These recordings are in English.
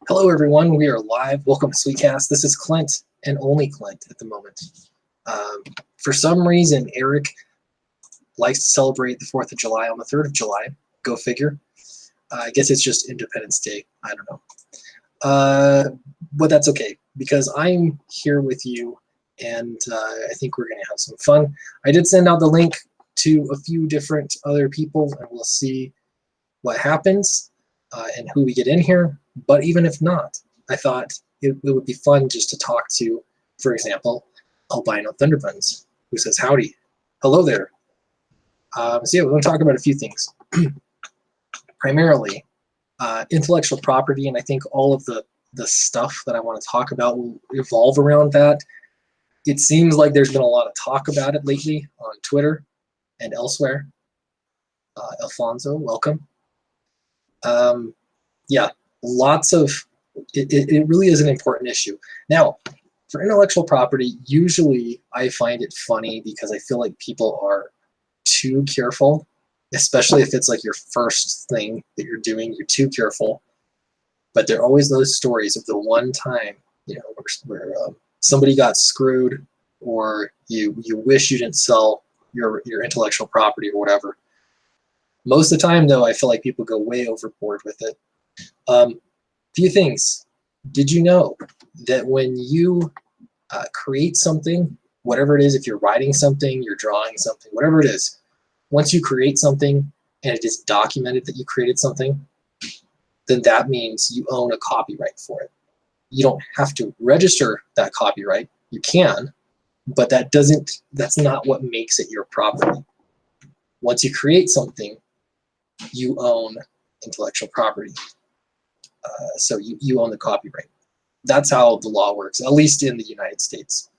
Hello, everyone. We are live. Welcome to Sweetcast. This is Clint and only Clint at the moment. For some reason, Eric likes to celebrate the 4th of July on the 3rd of July. Go figure. I guess it's just Independence Day. I don't know. But that's okay because I'm here with you and I think we're going to have some fun. I did send out the link to a few different other people and we'll see what happens and who we get in here. But even if not, I thought it would be fun just to talk to, for example, Albino Thunderbuns, who says, howdy. Hello there. So yeah, we're going to talk about a few things. Primarily, intellectual property, and I think all of the stuff that I want to talk about will evolve around that. It seems like there's been a lot of talk about it lately on Twitter and elsewhere. Alfonso, welcome. Yeah, lots of, it really is an important issue. Now, for intellectual property, usually I find it funny because I feel like people are too careful, especially if it's like your first thing that you're doing, you're too careful. But there are always those stories of the one time, you know, where somebody got screwed, or you wish you didn't sell your intellectual property or whatever. Most of the time, though, I feel like people go way overboard with it. Few things. Did you know that when you create something, whatever it is, if you're writing something, you're drawing something, whatever it is, once you create something and it is documented that you created something, then that means you own a copyright for it. You don't have to register that copyright. You can, but that's not what makes it your property. Once you create something, you own intellectual property. So you own the copyright. That's how the law works, at least in the United States.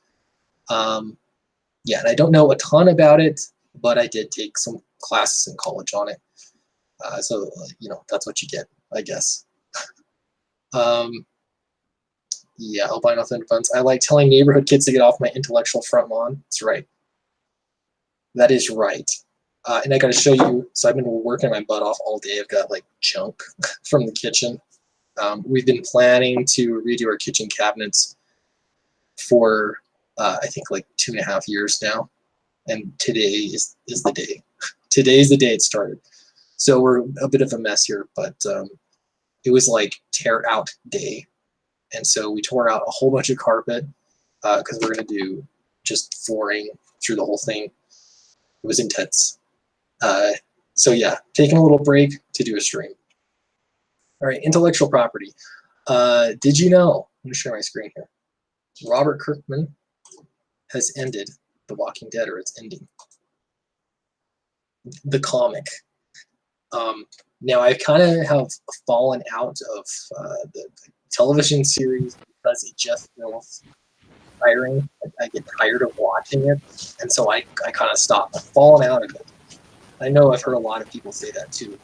Yeah, and I don't know a ton about it, but I did take some classes in college on it. So, you know, that's what you get, I guess. Yeah, albino thunderbuns. I like telling neighborhood kids to get off my intellectual front lawn. That's right. That is right. And I got to show you, so I've been working my butt off all day. I've got like junk from the kitchen. We've been planning to redo our kitchen cabinets for, I think, like 2.5 years now. And today is the day. Today's the day it started. So we're a bit of a mess here, but it was like tear out day. And so we tore out a whole bunch of carpet because we're going to do just flooring through the whole thing. It was intense. So yeah, taking a little break to do a stream. All right, intellectual property. Did you know, I'm gonna share my screen here. Robert Kirkman has ended The Walking Dead, or it's ending. The comic. Now I kind of have fallen out of the television series because it just feels tiring. I get tired of watching it, and so I kind of stopped. I've fallen out of it. I know I've heard a lot of people say that too.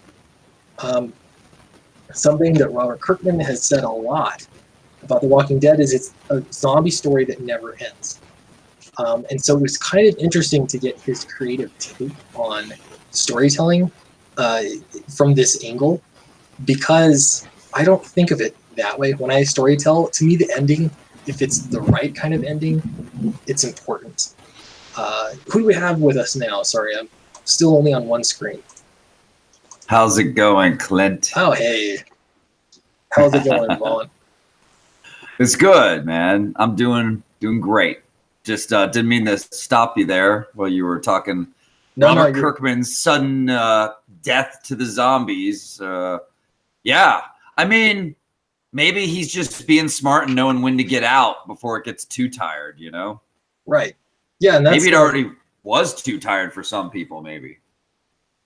Something that Robert Kirkman has said a lot about The Walking Dead is it's a zombie story that never ends. And so it was kind of interesting to get his creative take on storytelling from this angle, because I don't think of it that way. When I storytell, to me, the ending, if it's the right kind of ending, it's important. Who do we have with us now? Sorry, I'm still only on one screen. How's it going, Clint? Oh, hey. How's it going, Vaughn? It's good, man. I'm doing great. Just didn't mean to stop you there while you were talking. Robert Kirkman's sudden death to the zombies. Yeah, I mean, maybe he's just being smart and knowing when to get out before it gets too tired, you know? Right. Yeah, and that's maybe it already was too tired for some people, maybe.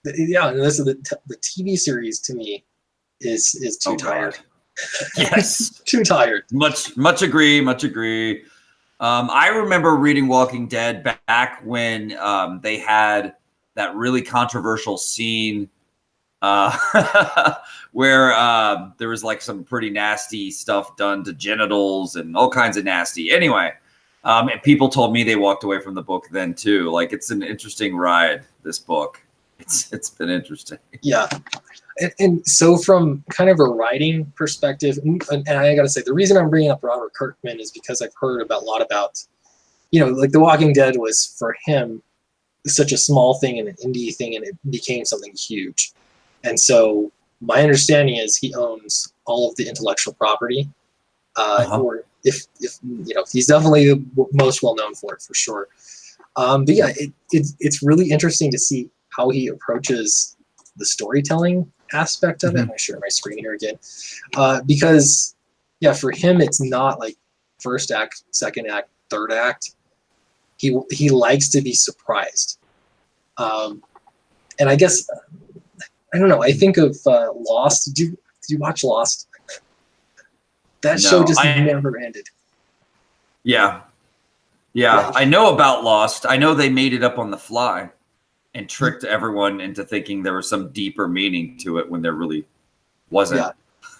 Yeah, and this is the TV series to me is too tired. Yes, too tired. Much agree. I remember reading Walking Dead back when they had that really controversial scene where there was like some pretty nasty stuff done to genitals and all kinds of nasty. Anyway, and people told me they walked away from the book then too. Like, it's an interesting ride, this book. It's been interesting. Yeah. and so from kind of a writing perspective, and I got to say, the reason I'm bringing up Robert Kirkman is because I've heard a lot about, like The Walking Dead was for him such a small thing and an indie thing, and it became something huge. And so my understanding is he owns all of the intellectual property, or if he's definitely the most well known for it for sure. But yeah, it's really interesting to see how he approaches the storytelling aspect of it. I'm going to share my screen here again, because yeah, for him it's not like first act, second act, third act. He likes to be surprised, and I guess I don't know. I think of Lost. Did you watch Lost? That show just never ended. Yeah. I know about Lost. I know they made it up on the fly and tricked everyone into thinking there was some deeper meaning to it when there really wasn't.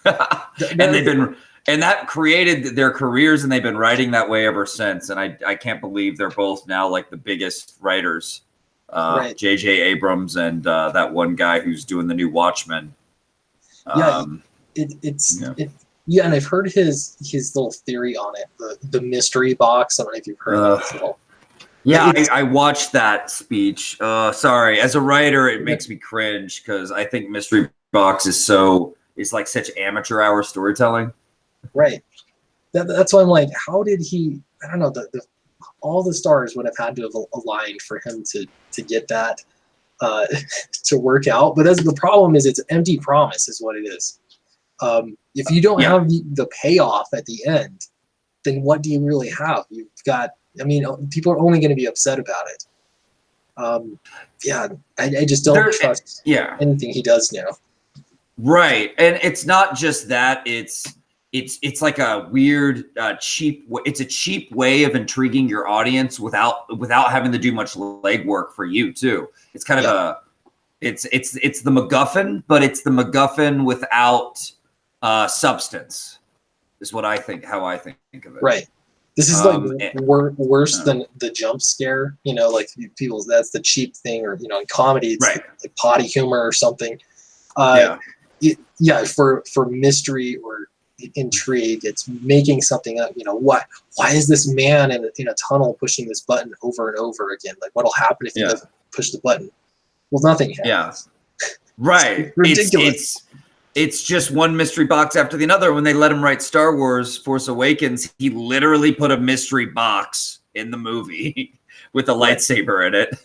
Yeah. And that created their careers, and they've been writing that way ever since. And I can't believe they're both now like the biggest writers, right. J.J. Abrams and that one guy who's doing the new Watchmen. And I've heard his little theory on it, the mystery box. I don't know if you've heard of this at all. Yeah, I watched that speech. Sorry, as a writer, it makes me cringe because I think mystery box is like such amateur hour storytelling. Right. That's why I'm like, how did he? I don't know. All the stars would have had to have aligned for him to get that to work out. But the problem is, it's an empty promise, is what it is. If you don't have the payoff at the end, then what do you really have? You've got. I mean, people are only going to be upset about it. I just don't trust anything he does now. Right, and it's not just that. It's like a weird, cheap. It's a cheap way of intriguing your audience without having to do much legwork for you too. It's kind of it's the MacGuffin, but it's the MacGuffin without substance. Is what I think. How I think of it. Right. This is like worse than the jump scare. Like people. That's the cheap thing, or in comedy, it's like potty humor or something. For mystery or intrigue, it's making something up. Why is this man in a tunnel pushing this button over and over again? Like, what'll happen if he doesn't push the button? Well, nothing happens. Right. It's ridiculous. It's just one mystery box after the other. When they let him write Star Wars Force Awakens, he literally put a mystery box in the movie with a lightsaber in it.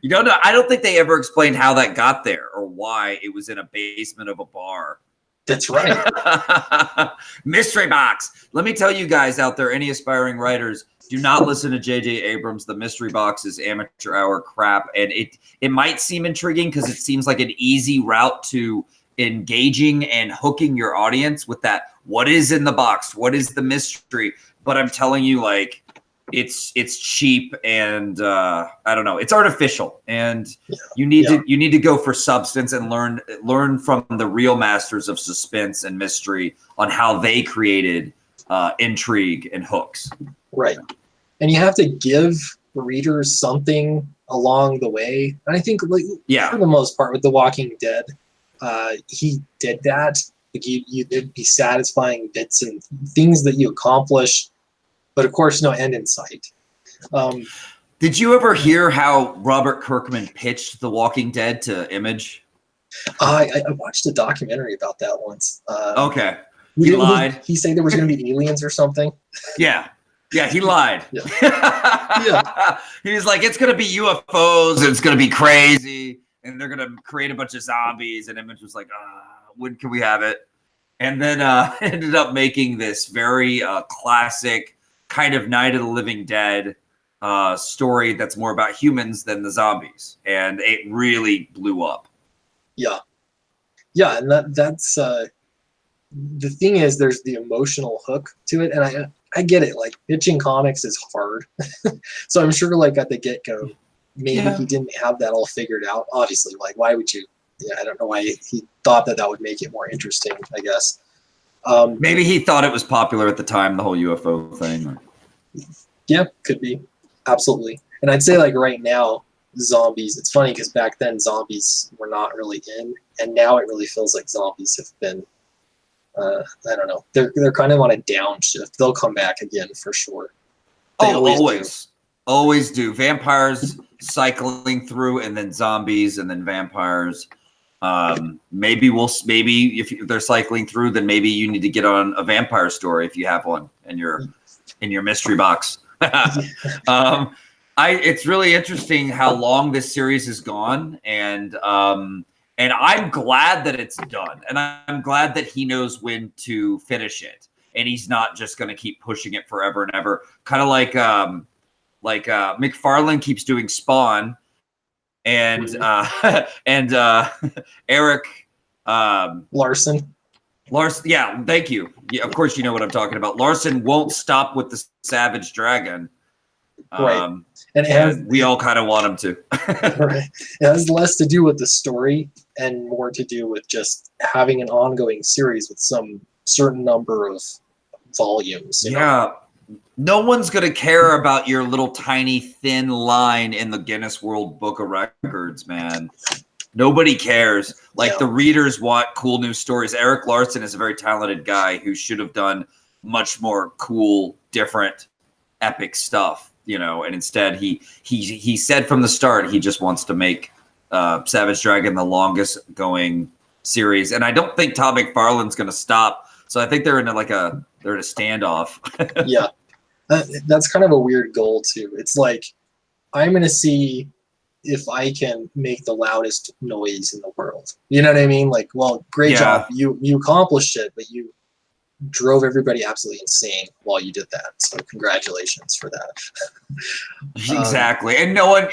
You don't know. I don't think they ever explained how that got there or why it was in a basement of a bar. That's right. Mystery box. Let me tell you guys out there, any aspiring writers, do not listen to J.J. Abrams. The mystery box is amateur hour crap. And it might seem intriguing because it seems like an easy route to engaging and hooking your audience with that. What is in the box? What is the mystery? But I'm telling you, like, it's cheap and I don't know. It's artificial, and you need to go for substance and learn from the real masters of suspense and mystery on how they created intrigue and hooks. Right, and you have to give readers something along the way. And I think, for the most part, with The Walking Dead, he did that. Like it'd be satisfying bits and things that you accomplish, but of course, no end in sight. Did you ever hear how Robert Kirkman pitched The Walking Dead to Image? I watched a documentary about that once. Okay. He lied. He said there was going to be aliens or something. Yeah, he lied. Yeah. He was like, it's going to be UFOs, it's going to be crazy, and they're going to create a bunch of zombies. And Image was like, when can we have it? And then ended up making this very classic kind of Night of the Living Dead story that's more about humans than the zombies. And it really blew up. Yeah, and that's the thing is, there's the emotional hook to it, and I get it. Like, pitching comics is hard, so I'm sure, like, at the get-go, maybe he didn't have that all figured out. Obviously, like, why would you? Yeah, I don't know why he thought that would make it more interesting, I guess. Maybe he thought it was popular at the time, the whole UFO thing. Yeah, could be, absolutely. And I'd say, like, right now, zombies. It's funny because back then zombies were not really in, and now it really feels like zombies have been. I don't know. They're kind of on a downshift. They'll come back again for sure. They always do. Vampires cycling through, and then zombies, and then vampires. Maybe if they're cycling through, then maybe you need to get on a vampire story if you have one in your mystery box. It's really interesting how long this series has gone, and I'm glad that it's done, and I'm glad that he knows when to finish it, and he's not just going to keep pushing it forever and ever. Kind of like McFarlane keeps doing Spawn, and Eric Larson. Yeah, thank you. Yeah, of course you know what I'm talking about. Larson won't stop with the Savage Dragon. Right. And we all kind of want him to. Right. It has less to do with the story and more to do with just having an ongoing series with some certain number of volumes. You know? No one's going to care about your little tiny thin line in the Guinness World Book of Records, man. Nobody cares. Like, the readers want cool new stories. Eric Larson is a very talented guy who should have done much more cool, different, epic stuff, you know, and instead he said from the start he just wants to make Savage Dragon the longest going series. And I don't think Todd McFarlane's going to stop. So I think they're in a standoff. Yeah. That's kind of a weird goal too. It's like, I'm going to see if I can make the loudest noise in the world. You know what I mean? Like, well, great job. You accomplished it, but you drove everybody absolutely insane while you did that. So congratulations for that. Exactly. And no one,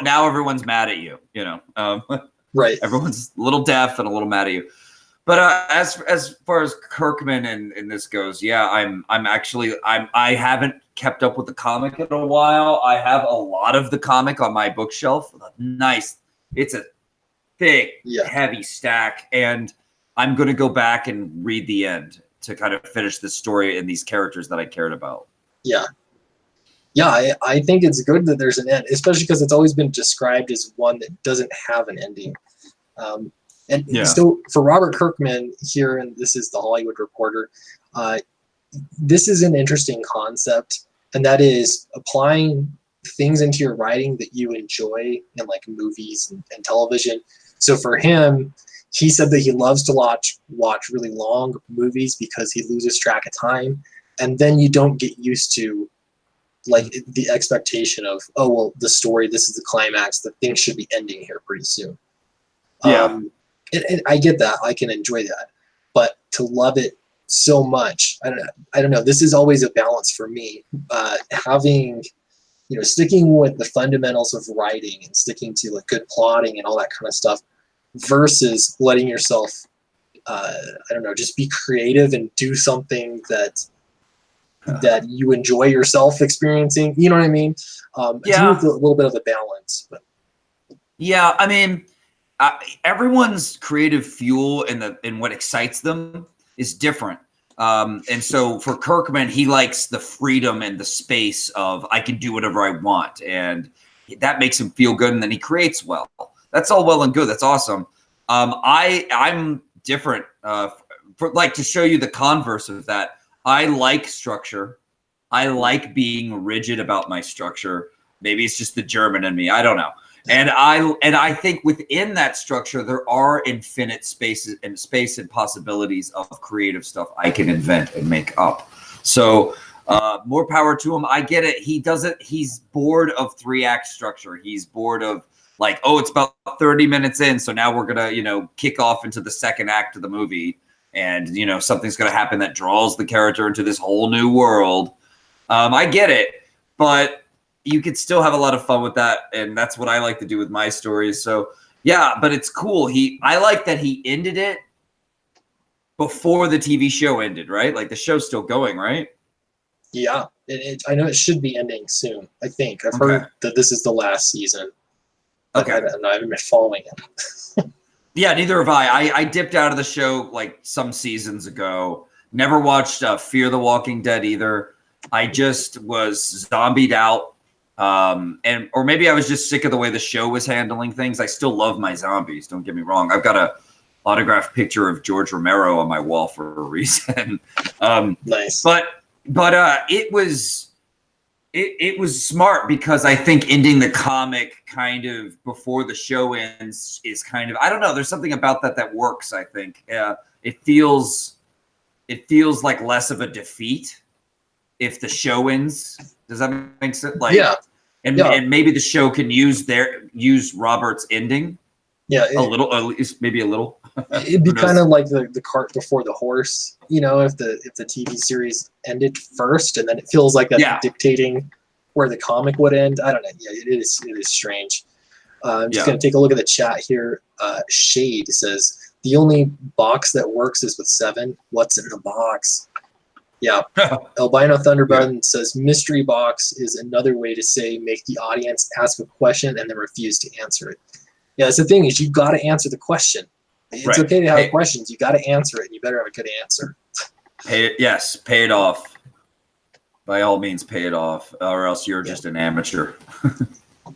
now everyone's mad at you, you know? Right. Everyone's a little deaf and a little mad at you. But as far as Kirkman and this goes, I haven't kept up with the comic in a while. I have a lot of the comic on my bookshelf. Nice. It's a thick, heavy stack. And I'm going to go back and read the end to kind of finish the story and these characters that I cared about. Yeah. Yeah, I think it's good that there's an end, especially because it's always been described as one that doesn't have an ending. So for Robert Kirkman here, and this is the Hollywood Reporter, this is an interesting concept, and that is applying things into your writing that you enjoy in like movies and television. So for him, he said that he loves to watch really long movies because he loses track of time, and then you don't get used to like the expectation of, oh, well, the story, this is the climax, the thing should be ending here pretty soon. And I get that. I can enjoy that. But to love it so much, I don't know. This is always a balance for me. Having, sticking with the fundamentals of writing and sticking to like good plotting and all that kind of stuff versus letting yourself, just be creative and do something that you enjoy yourself experiencing. You know what I mean? It's a little bit of a balance. But. Yeah, I mean, everyone's creative fuel and what excites them is different. And so for Kirkman, he likes the freedom and the space of I can do whatever I want. And that makes him feel good. And then he creates well. That's all well and good. That's awesome. I'm different. To show you the converse of that, I like structure. I like being rigid about my structure. Maybe it's just the German in me. I don't know. And I think within that structure, there are infinite space and possibilities of creative stuff I can invent and make up. So more power to him. I get it. He's bored of 3-act structure. He's bored of like, oh, it's about 30 minutes in. So now we're going to, kick off into the second act of the movie. And, something's going to happen that draws the character into this whole new world. I get it. But you could still have a lot of fun with that, and that's what I like to do with my stories. So yeah, but it's cool. I like that he ended it before the TV show ended, right? Like the show's still going, right? Yeah, I know it should be ending soon. I think I've heard that this is the last season. Okay, I haven't been following it. Yeah, neither have I. I dipped out of the show like some seasons ago. Never watched Fear the Walking Dead either. I just was zombied out. or maybe I was just sick of the way the show was handling things. I still love my zombies. Don't get me wrong. I've got a autographed picture of George Romero on my wall for a reason. Nice. But it was smart because I think ending the comic kind of before the show ends is kind of, I don't know. There's something about that works. I think it feels like less of a defeat if the show ends. Does that make sense? Like, yeah. And maybe the show can use Robert's ending. Yeah, a little, at least maybe a little. It'd be kind of like the cart before the horse, you know, if the TV series ended first, and then it feels like that's dictating where the comic would end. I don't know. Yeah, it is strange. I'm just gonna take a look at the chat here. Shade says the only box that works is with 7. What's in the box? Yeah. Albino Thunderbird says mystery box is another way to say make the audience ask a question and then refuse to answer it. Yeah, that's the thing is you got to answer the question. It's okay to have questions. You got to answer it, and you better have a good answer. Pay it off. By all means, pay it off, or else you're just an amateur.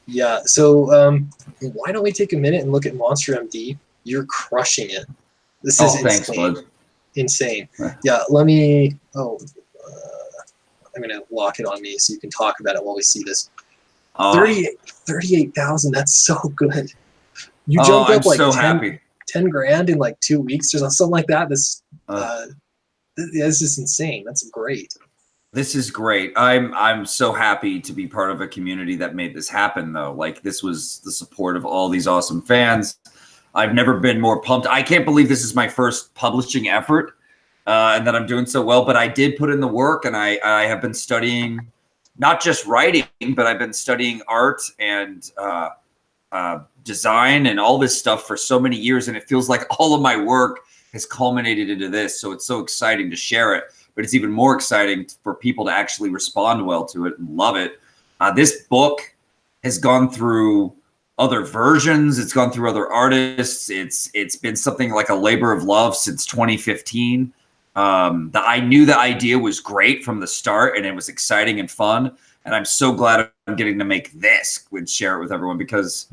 Yeah. So why don't we take a minute and look at Monster MD? You're crushing it. This is insane. Bud. Insane. Yeah. Let me. I'm gonna lock it on me so you can talk about it while we see this. 38,000. That's so good. You jumped up like so 10 grand in like 2 weeks or something like that. This is insane. That's great. This is great. I'm so happy to be part of a community that made this happen, though. Like, this was the support of all these awesome fans. I've never been more pumped. I can't believe this is my first publishing effort and that I'm doing so well, but I did put in the work, and I have been studying not just writing, but I've been studying art and design and all this stuff for so many years, and it feels like all of my work has culminated into this. So it's so exciting to share it, but it's even more exciting for people to actually respond well to it and love it. This book has gone through other versions. It's gone through other artists. It's been something like a labor of love since 2015. I knew the idea was great from the start, and it was exciting and fun. And I'm so glad I'm getting to make this and share it with everyone, because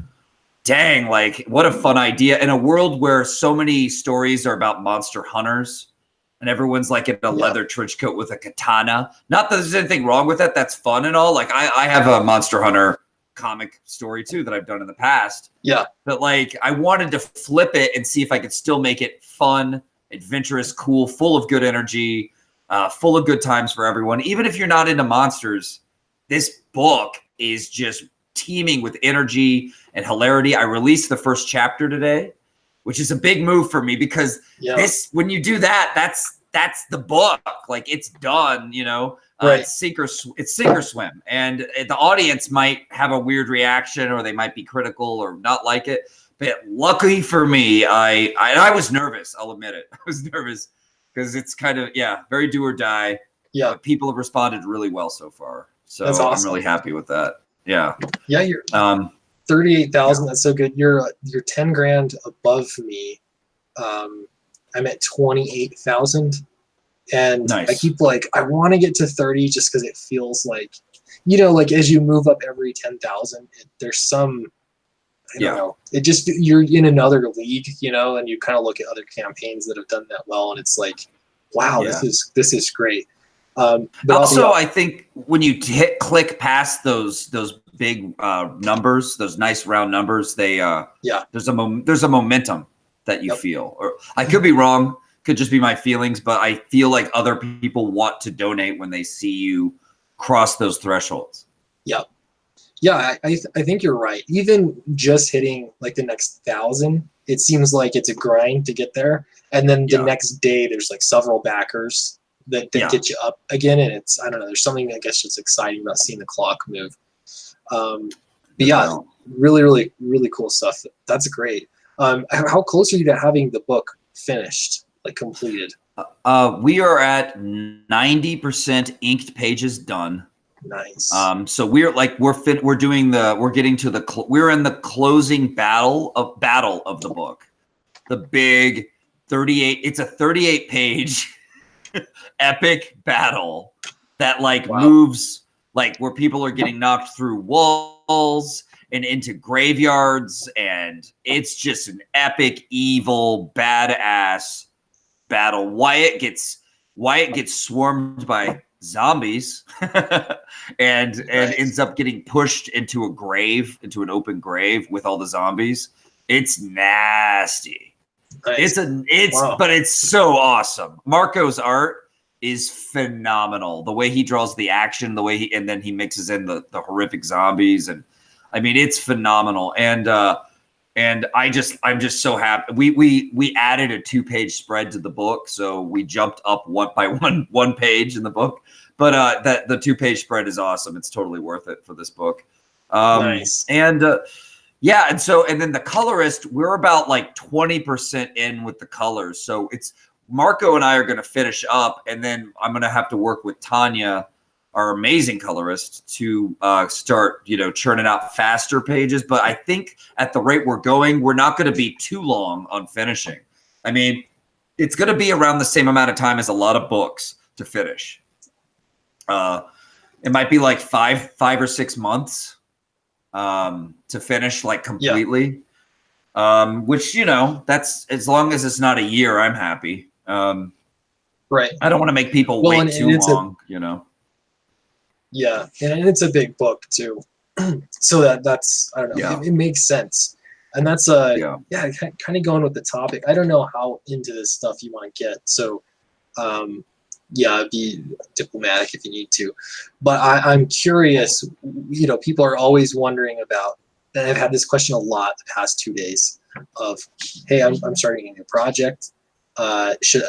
dang, like, what a fun idea. In a world where so many stories are about monster hunters and everyone's like in a leather trench coat with a katana. Not that there's anything wrong with that. That's fun and all. Like, I have a monster hunter comic story too that I've done in the past. Yeah. But like, I wanted to flip it and see if I could still make it fun, adventurous, cool, full of good energy, full of good times for everyone. Even if you're not into monsters, this book is just teeming with energy and hilarity. I released the first chapter today, which is a big move for me, because when you do that, that's the book. Like, it's done, you know. It's sink or swim, and the audience might have a weird reaction, or they might be critical or not like it. But luckily for me, I was nervous. I'll admit it. I was nervous because it's kind of very do or die. Yeah, but people have responded really well so far, so that's awesome. I'm really happy with that. Yeah. You're 38,000. That's so good. You're 10 grand above me. I'm at 28,000. And nice. I keep I want to get to 30 just because it feels like, you know, like as you move up every 10,000, there's some, I don't know, it just, you're in another league, you know, and you kind of look at other campaigns that have done that well, and it's like, wow, this is great. But also, I think when you click past those big numbers, those nice round numbers, there's a momentum that you feel. Or I could be wrong. Could just be my feelings, but I feel like other people want to donate when they see you cross those thresholds. Yeah. I think you're right. Even just hitting like the next 1,000, it seems like it's a grind to get there. And then the next day, there's like several backers that get you up again. And it's, I don't know, there's something, I guess, just exciting about seeing the clock move. But really, really, really cool stuff. That's great. How close are you to having the book finished? Like completed? We are at 90% inked pages done. Nice. So we're in the closing battle of the book. The big 38. It's a 38 page epic battle that moves like where people are getting knocked through walls and into graveyards, and it's just an epic, evil, badass battle. Wyatt gets swarmed by zombies and ends up getting pushed into a grave, into an open grave with all the zombies. It's nasty. Nice. But it's so awesome. Marco's art is phenomenal. The way he draws the action, the way and then he mixes in the horrific zombies, and I mean, it's phenomenal. And I'm just so happy. We added a 2-page spread to the book, so we jumped up one page in the book. But that the 2-page spread is awesome. It's totally worth it for this book. Nice. And yeah, and then the colorist, we're about like 20% in with the colors. So it's Marco and I are going to finish up, and then I'm going to have to work with Tanya, our amazing colorist, to start, churning out faster pages. But I think at the rate we're going, we're not going to be too long on finishing. I mean, it's going to be around the same amount of time as a lot of books to finish. It might be like 5 or 6 months to finish, like, completely. Yeah. Which, that's, as long as it's not a year, I'm happy. Right. I don't want to make people wait too long, Yeah, and it's a big book too, so that's I don't know. Yeah. It makes sense, and that's kind of going with the topic. I don't know how into this stuff you want to get, so be diplomatic if you need to, but I'm curious. People are always wondering about, and I've had this question a lot the past 2 days. Of, hey, I'm starting a new project. Should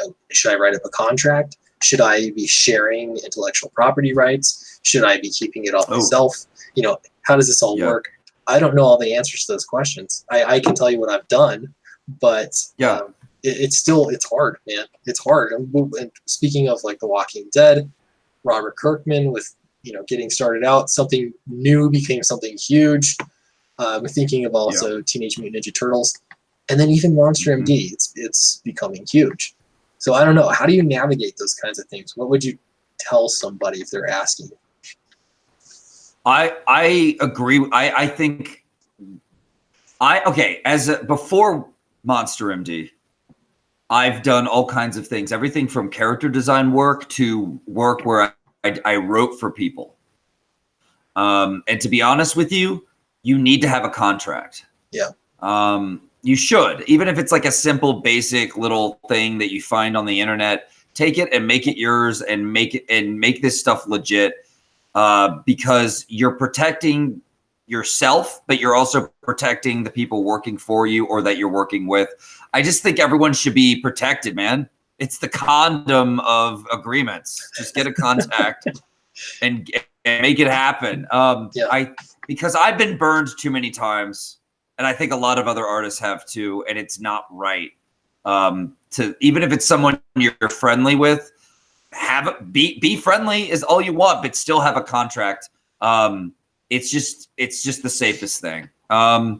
I write up a contract? Should I be sharing intellectual property rights? Should I be keeping it all myself? How does this all work? I don't know all the answers to those questions. I can tell you what I've done, but it's hard, man. It's hard. And speaking of, like, The Walking Dead, Robert Kirkman with, getting started out, something new became something huge. I'm thinking of also Teenage Mutant Ninja Turtles, and then even Monster MD. It's becoming huge. So I don't know. How do you navigate those kinds of things? What would you tell somebody if they're asking? I agree. I think before Monster MD, I've done all kinds of things, everything from character design work to work where I wrote for people. And to be honest with you, you need to have a contract. Yeah. You should, even if it's like a simple, basic little thing that you find on the internet. Take it and make it yours, and make this stuff legit, because you're protecting yourself, but you're also protecting the people working for you or that you're working with. I just think everyone should be protected, man. It's the condom of agreements. Just get a contact and make it happen. Because I've been burned too many times. And I think a lot of other artists have too, and it's not right. To even if it's someone you're friendly with, be friendly is all you want, but still have a contract. It's just the safest thing. Other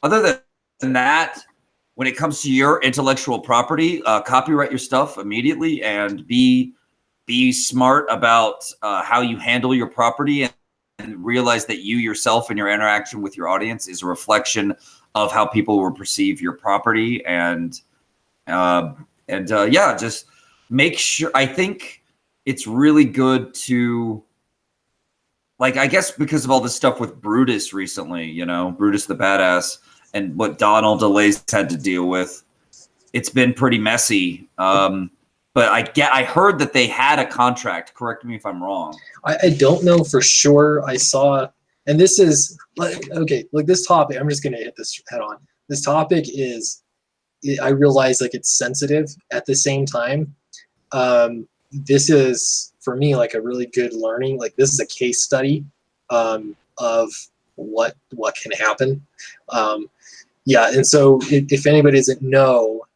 than that, when it comes to your intellectual property, copyright your stuff immediately, and be smart about how you handle your property, and realize that you yourself and your interaction with your audience is a reflection of how people will perceive your property. And just make sure. I think it's really good to, like, I guess because of all this stuff with Brutus recently, Brutus the Badass, and what Donald DeLay's had to deal with, it's been pretty messy. But I heard that they had a contract. Correct me if I'm wrong. I don't know for sure. I saw, and this is like this topic. I'm just gonna hit this head on. This topic is, I realize, like, it's sensitive at the same time. This is, for me, like, a really good learning. Like, this is a case study of what can happen. And so if anybody doesn't know,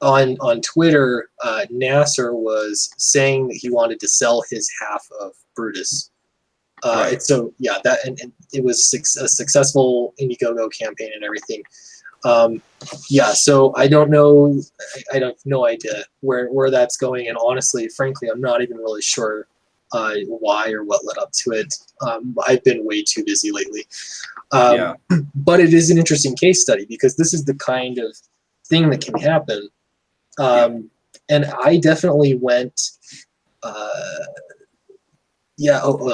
on Twitter, Nasser was saying that he wanted to sell his half of Brutus. Right. So and it was a successful Indiegogo campaign and everything. So I don't know. I have no idea where that's going, and honestly, frankly, I'm not even really sure why or what led up to it. I've been way too busy lately. Yeah. But it is an interesting case study because this is the kind of thing that can happen. And I definitely went,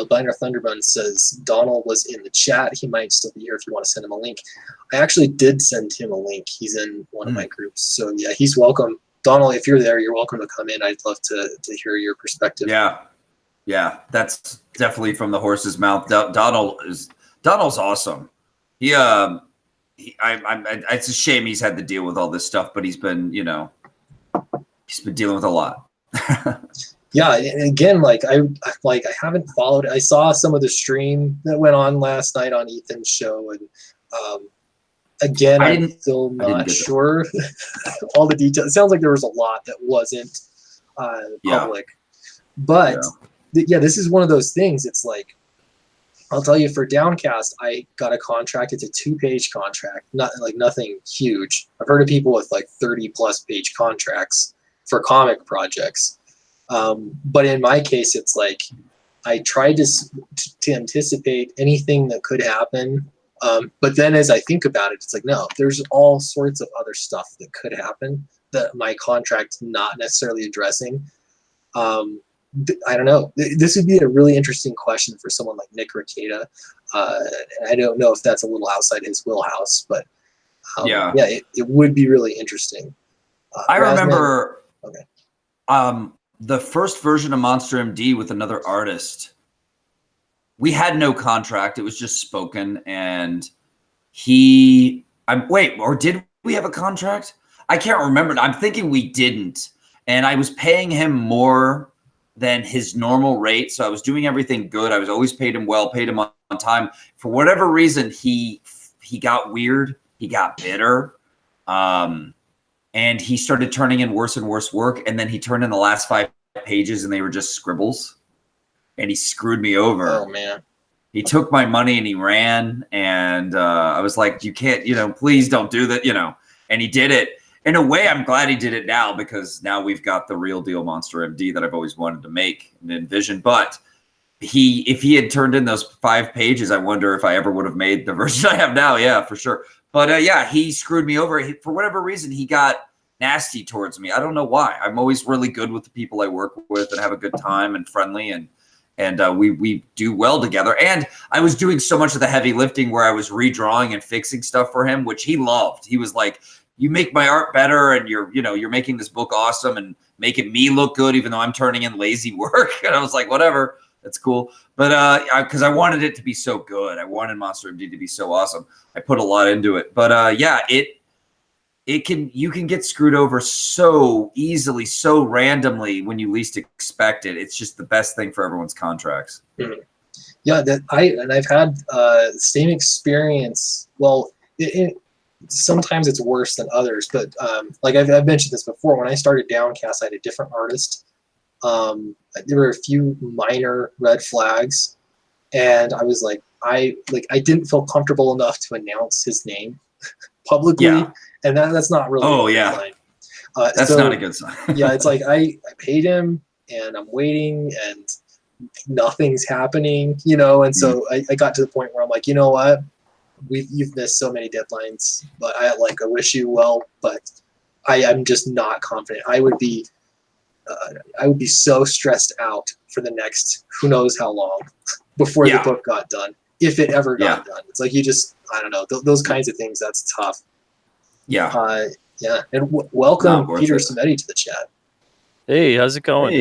Binder Thunderbun says Donald was in the chat. He might still be here if you want to send him a link. I actually did send him a link. He's in one of my groups. So yeah, he's welcome. Donald, if you're there, you're welcome to come in. I'd love to hear your perspective. Yeah, that's definitely from the horse's mouth. Donald's awesome. It's a shame he's had to deal with all this stuff, but he's been dealing with a lot. Yeah, and again, I haven't followed it. I saw some of the stream that went on last night on Ethan's show, and again, I'm still not sure all the details. It sounds like there was a lot that wasn't public, but this is one of those things. It's like, I'll tell you, for Downcast, I got a contract. It's a 2-page contract, not like nothing huge. I've heard of people with like 30+ page contracts for comic projects. But in my case, it's like I tried to anticipate anything that could happen. But then as I think about it, it's like, no, there's all sorts of other stuff that could happen that my contract's not necessarily addressing. I don't know. This would be a really interesting question for someone like Nick Rekieta. I don't know if that's a little outside his wheelhouse, but it would be really interesting. I remember the first version of Monster MD with another artist. We had no contract. It was just spoken. And did we have a contract? I can't remember. I'm thinking we didn't. And I was paying him more than his normal rate. So I was doing everything good. I was always paid him well, paid him on time. For whatever reason, he got weird. He got bitter. And he started turning in worse and worse work. And then he turned in the last 5 pages and they were just scribbles. And he screwed me over. Oh, man. He took my money and he ran. And I was like, you can't, please don't do that, And he did it. In a way, I'm glad he did it now because now we've got the real deal Monster MD that I've always wanted to make and envision. But if he had turned in those 5 pages, I wonder if I ever would have made the version I have now. Yeah, for sure. But he screwed me over. For whatever reason, he got nasty towards me. I don't know why. I'm always really good with the people I work with and have a good time and friendly, and we do well together. And I was doing so much of the heavy lifting where I was redrawing and fixing stuff for him, which he loved. He was like, you make my art better, and you're making this book awesome and making me look good, even though I'm turning in lazy work. And I was like, whatever, that's cool. But because I wanted it to be so good, I wanted Monster MD to be so awesome. I put a lot into it. But you can get screwed over so easily, so randomly when you least expect it. It's just the best thing for everyone's contracts. Mm-hmm. Yeah, I've had the same experience. Well, sometimes it's worse than others, but like I've mentioned this before, when I started Downcast, I had a different artist. There were a few minor red flags, and I was like, I didn't feel comfortable enough to announce his name publicly, and that's not really a good sign. That's not a good sign. Yeah, it's like I paid him, and I'm waiting, and nothing's happening, and so I got to the point where I'm like, you know what? You've missed so many deadlines, but I wish you well, but I'm just not confident. I would be so stressed out for the next who knows how long before the book got done, if it ever got done. It's like I don't know, those kinds of things. That's tough. Yeah. And welcome Peter Samedi to the chat. Hey, how's it going?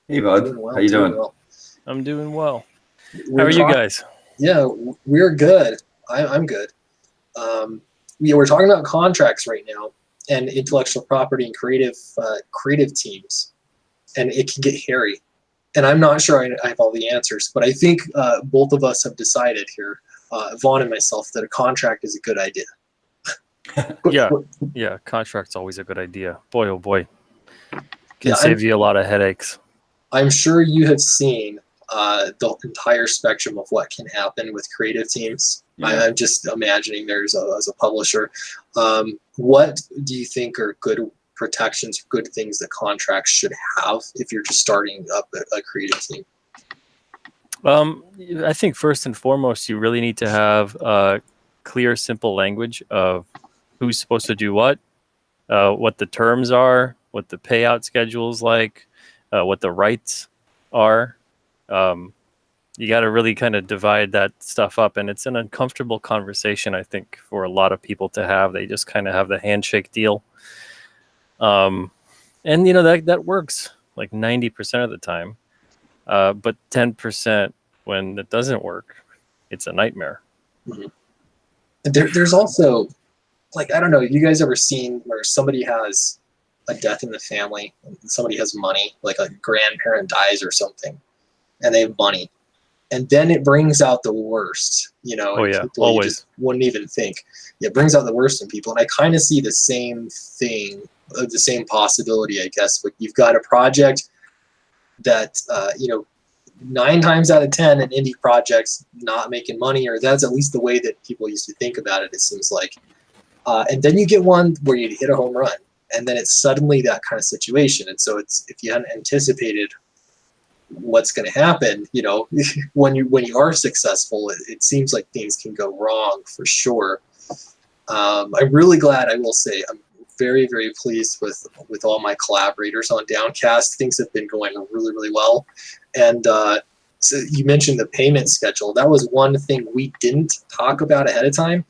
Hey, bud. How you doing? Well. I'm doing well. How are you guys? Yeah, we're good. I'm good. We're talking about contracts right now and intellectual property and creative teams, and it can get hairy. And I'm not sure I have all the answers, but I think both of us have decided here, Vaughn and myself, that a contract is a good idea. Yeah, contract's always a good idea. Boy, oh boy. Can save you a lot of headaches. I'm sure you have seen the entire spectrum of what can happen with creative teams. I'm just imagining as a publisher. What do you think are good protections, good things that contracts should have if you're just starting up a creative team? I think first and foremost, you really need to have clear, simple language of who's supposed to do what the terms are, what the payout schedule is like, what the rights are. You got to really kind of divide that stuff up, and it's an uncomfortable conversation, I think, for a lot of people to have. They just kind of have the handshake deal, and that works like 90% of the time, but 10% when it doesn't work, it's a nightmare. Mm-hmm. There's also, like, I don't know, you guys ever seen where somebody has a death in the family, and somebody has money, like a grandparent dies or something, and they have money. And then it brings out the worst, Oh, yeah, people always. you just wouldn't even think. It brings out the worst in people. And I kind of see the same thing, the same possibility, I guess. But you've got a project that, 9 times out of 10 an indie project's not making money, or that's at least the way that people used to think about it, it seems like. And then you get one where you hit a home run, and then it's suddenly that kind of situation. And so if you hadn't anticipated what's going to happen, when you are successful, it seems like things can go wrong for sure. I'm really glad, I will say, I'm very, very pleased with all my collaborators on Downcast. Things have been going really, really well. And so you mentioned the payment schedule. That was one thing we didn't talk about ahead of time.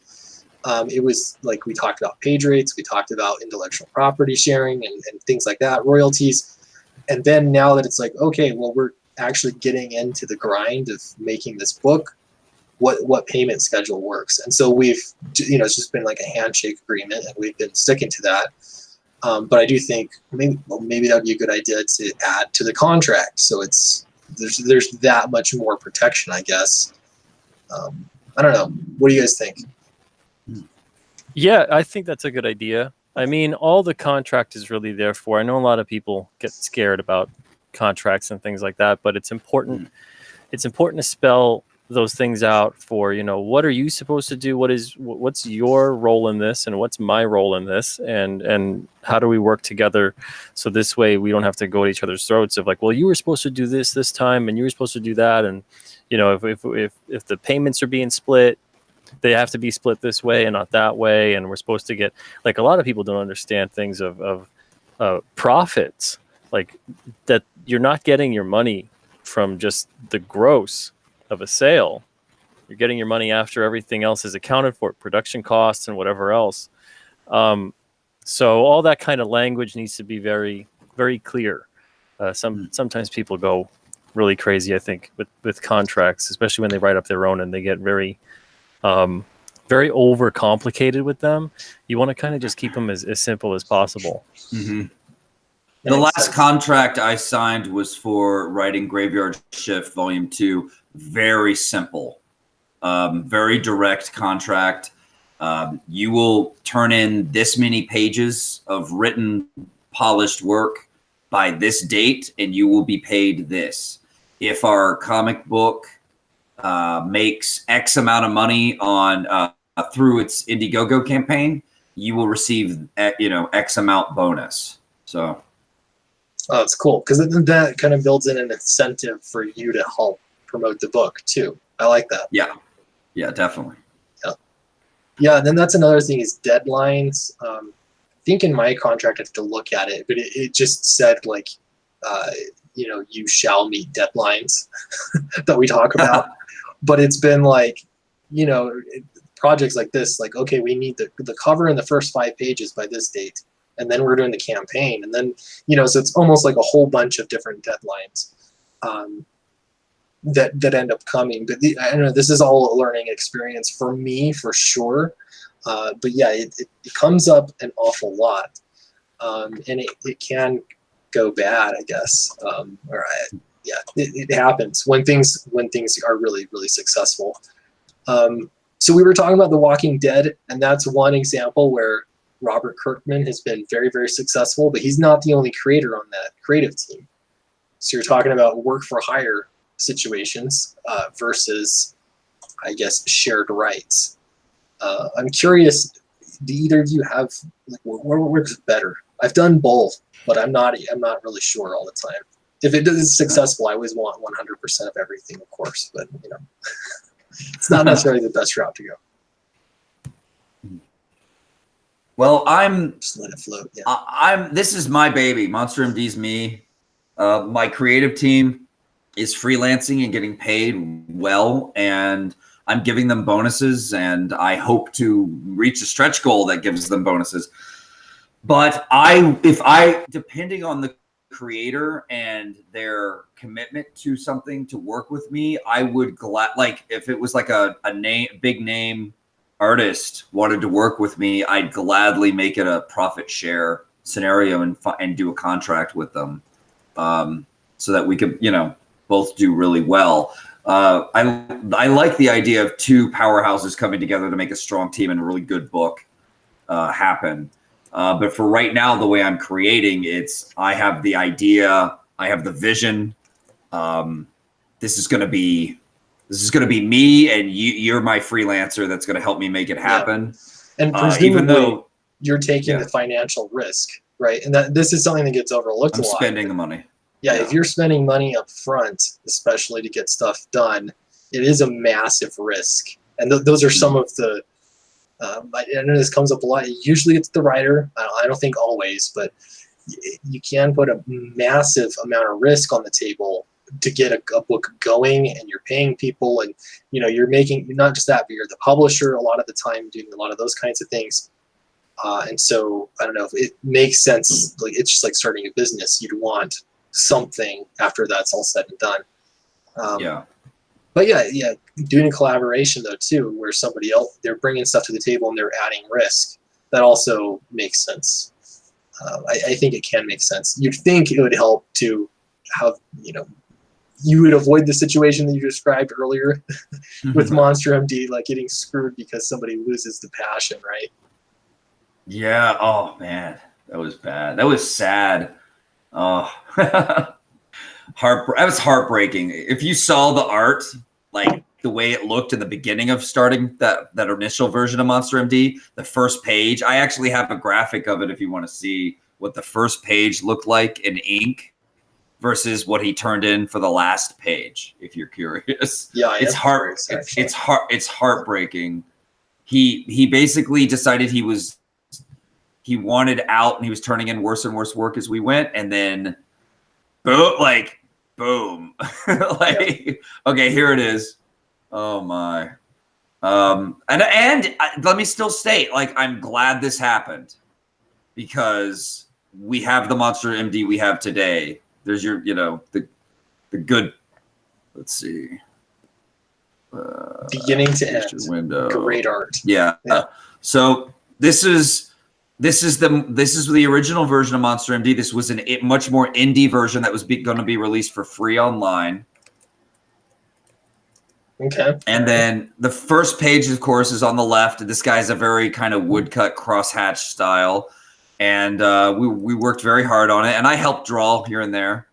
It was like we talked about page rates, we talked about intellectual property sharing and things like that, royalties. And then now that it's like, okay, well, we're actually getting into the grind of making this book, what payment schedule works. And so we've, it's just been like a handshake agreement, and we've been sticking to that. But I do think maybe that would be a good idea to add to the contract. So there's that much more protection, I guess. I don't know. What do you guys think? Yeah, I think that's a good idea. I mean, all the contract is really there for. I know a lot of people get scared about contracts and things like that, but it's important. It's important to spell those things out for, what are you supposed to do? What's your role in this, and what's my role in this, and how do we work together? So this way we don't have to go at each other's throats of like, well, you were supposed to do this time, and you were supposed to do that, and if the payments are being split, they have to be split this way and not that way, and we're supposed to get, like, a lot of people don't understand things of profits, like that you're not getting your money from just the gross of a sale. You're getting your money after everything else is accounted for, production costs and whatever else. So all that kind of language needs to be very, very clear. Sometimes people go really crazy, I think, with contracts, especially when they write up their own and they get very very overcomplicated with them. You want to kind of just keep them as simple as possible. Mm-hmm. The last contract I signed was for writing Graveyard Shift Volume 2. Very simple, very direct contract. You will turn in this many pages of written, polished work by this date, and you will be paid this. If our comic book makes X amount of money on through its Indiegogo campaign, you will receive X amount bonus. So, oh, it's cool, because that kind of builds in an incentive for you to help promote the book too. I like that. Yeah, definitely. Yeah. And then that's another thing is deadlines. I think in my contract I have to look at it, but it just said like, you shall meet deadlines that we talk about. But it's been like, projects like this, like, okay, we need the cover in the first 5 pages by this date, and then we're doing the campaign, and then so it's almost like a whole bunch of different deadlines that end up coming. But I don't know, this is all a learning experience for me for sure. But yeah, it comes up an awful lot, and it can go bad, I guess. It happens when things are really, really successful. So we were talking about The Walking Dead, and that's one example where Robert Kirkman has been very, very successful, but he's not the only creator on that creative team. So you're talking about work for hire situations versus, I guess, shared rights. I'm curious, do either of you have, like, what works better? I've done both, but I'm not really sure all the time. If it is successful, I always want 100% of everything, of course, but you know, it's not necessarily the best route to go. Well, I'm just let it float. Yeah. This is my baby. Monster MD's me. My creative team is freelancing and getting paid well, and I'm giving them bonuses, and I hope to reach a stretch goal that gives them bonuses. But depending on the creator and their commitment to something to work with me, I would like if it was like a big name artist wanted to work with me, I'd gladly make it a profit share scenario and do a contract with them, so that we could, you know, both do really well. I like the idea of two powerhouses coming together to make a strong team and a really good book happen. But for right now, the way I'm creating, I have the idea, I have the vision. This is going to be me, and you're my freelancer that's going to help me make it happen. Yeah. And presumably, even though you're taking the financial risk, right? And that this is something that gets overlooked a lot. I'm spending the money. Yeah, if you're spending money up front, especially to get stuff done, it is a massive risk. And those are some of the, I know this comes up a lot. Usually it's the writer. I don't think always, but you can put a massive amount of risk on the table to get a book going, and you're paying people, and you know you're making not just that, but you're the publisher a lot of the time doing a lot of those kinds of things. And so I don't know if it makes sense. Like it's just like starting a business. You'd want something after that's all said and done. But yeah, doing a collaboration though too, where somebody else, they're bringing stuff to the table and they're adding risk, that also makes sense. I think it can make sense. You'd think it would help to have, you know, you would avoid the situation that you described earlier with Monster MD, like getting screwed because somebody loses the passion, right? Yeah. Oh man, that was bad. That was sad. Oh, that was heartbreaking. If you saw the art, like the way it looked in the beginning of starting that initial version of Monster MD, the first page, I actually have a graphic of it if you want to see what the first page looked like in ink versus what he turned in for the last page, if you're curious. Yeah, it's heartbreaking. He basically decided he wanted out, and he was turning in worse and worse work as we went, and then boom. Okay, here it is. Oh my. And let me still state, like, I'm glad this happened because we have the Monster MD we have today. There's your, you know, the good, let's see. Beginning to end. Window. Great art. Yeah. So this is the original version of Monster MD. This was a much more indie version that was going to be released for free online. Okay. And then the first page, of course, is on the left. This guy's a very kind of woodcut crosshatch style. And we worked very hard on it. And I helped draw here and there.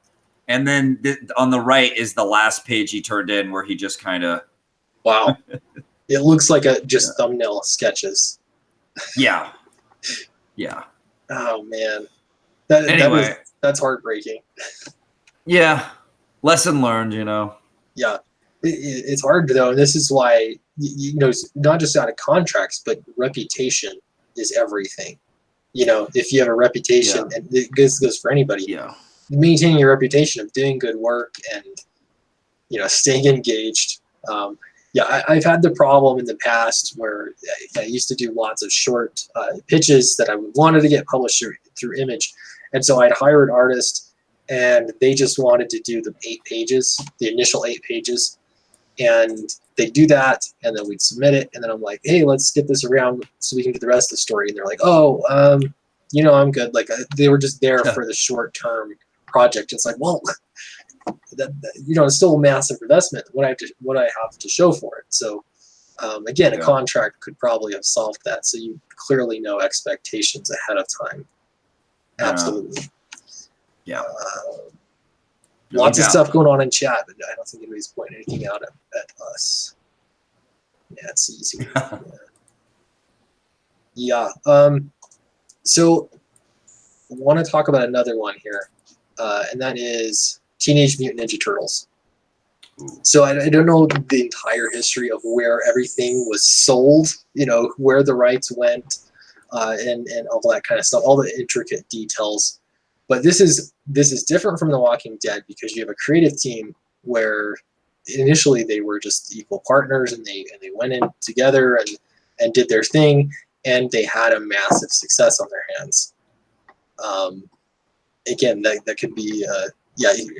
And then on the right is the last page he turned in, where he just kind of... Wow. It looks like just thumbnail sketches. Yeah. Yeah. Oh, man. Anyway. That's heartbreaking. Yeah. Lesson learned, you know. Yeah. It's hard, though. And this is why, you know, not just out of contracts, but reputation is everything. You know, if you have a reputation, and this goes for anybody, maintaining your reputation of doing good work and, you know, staying engaged. I've had the problem in the past where I used to do lots of short pitches that I wanted to get published through Image. And so I'd hire an artist, and they just wanted to do the 8 pages, the initial 8 pages. And they do that, and then we'd submit it. And then I'm like, hey, let's get this around so we can get the rest of the story. And they're like, oh, you know, I'm good. Like, they were just there for the short-term project. It's like, well, you know, it's still a massive investment. What I have to show for it. So, again, a contract could probably have solved that. So you clearly know expectations ahead of time. Absolutely. Yeah. Lots of stuff going on in chat, but I don't think anybody's pointing anything out at us. Yeah, it's easy. So want to talk about another one here, and that is Teenage Mutant Ninja Turtles. So I don't know the entire history of where everything was sold, where the rights went, and all that kind of stuff, all the intricate details. But this is different from The Walking Dead because you have a creative team where initially they were just equal partners, and they went in together and did their thing, and they had a massive success on their hands. Again, that could be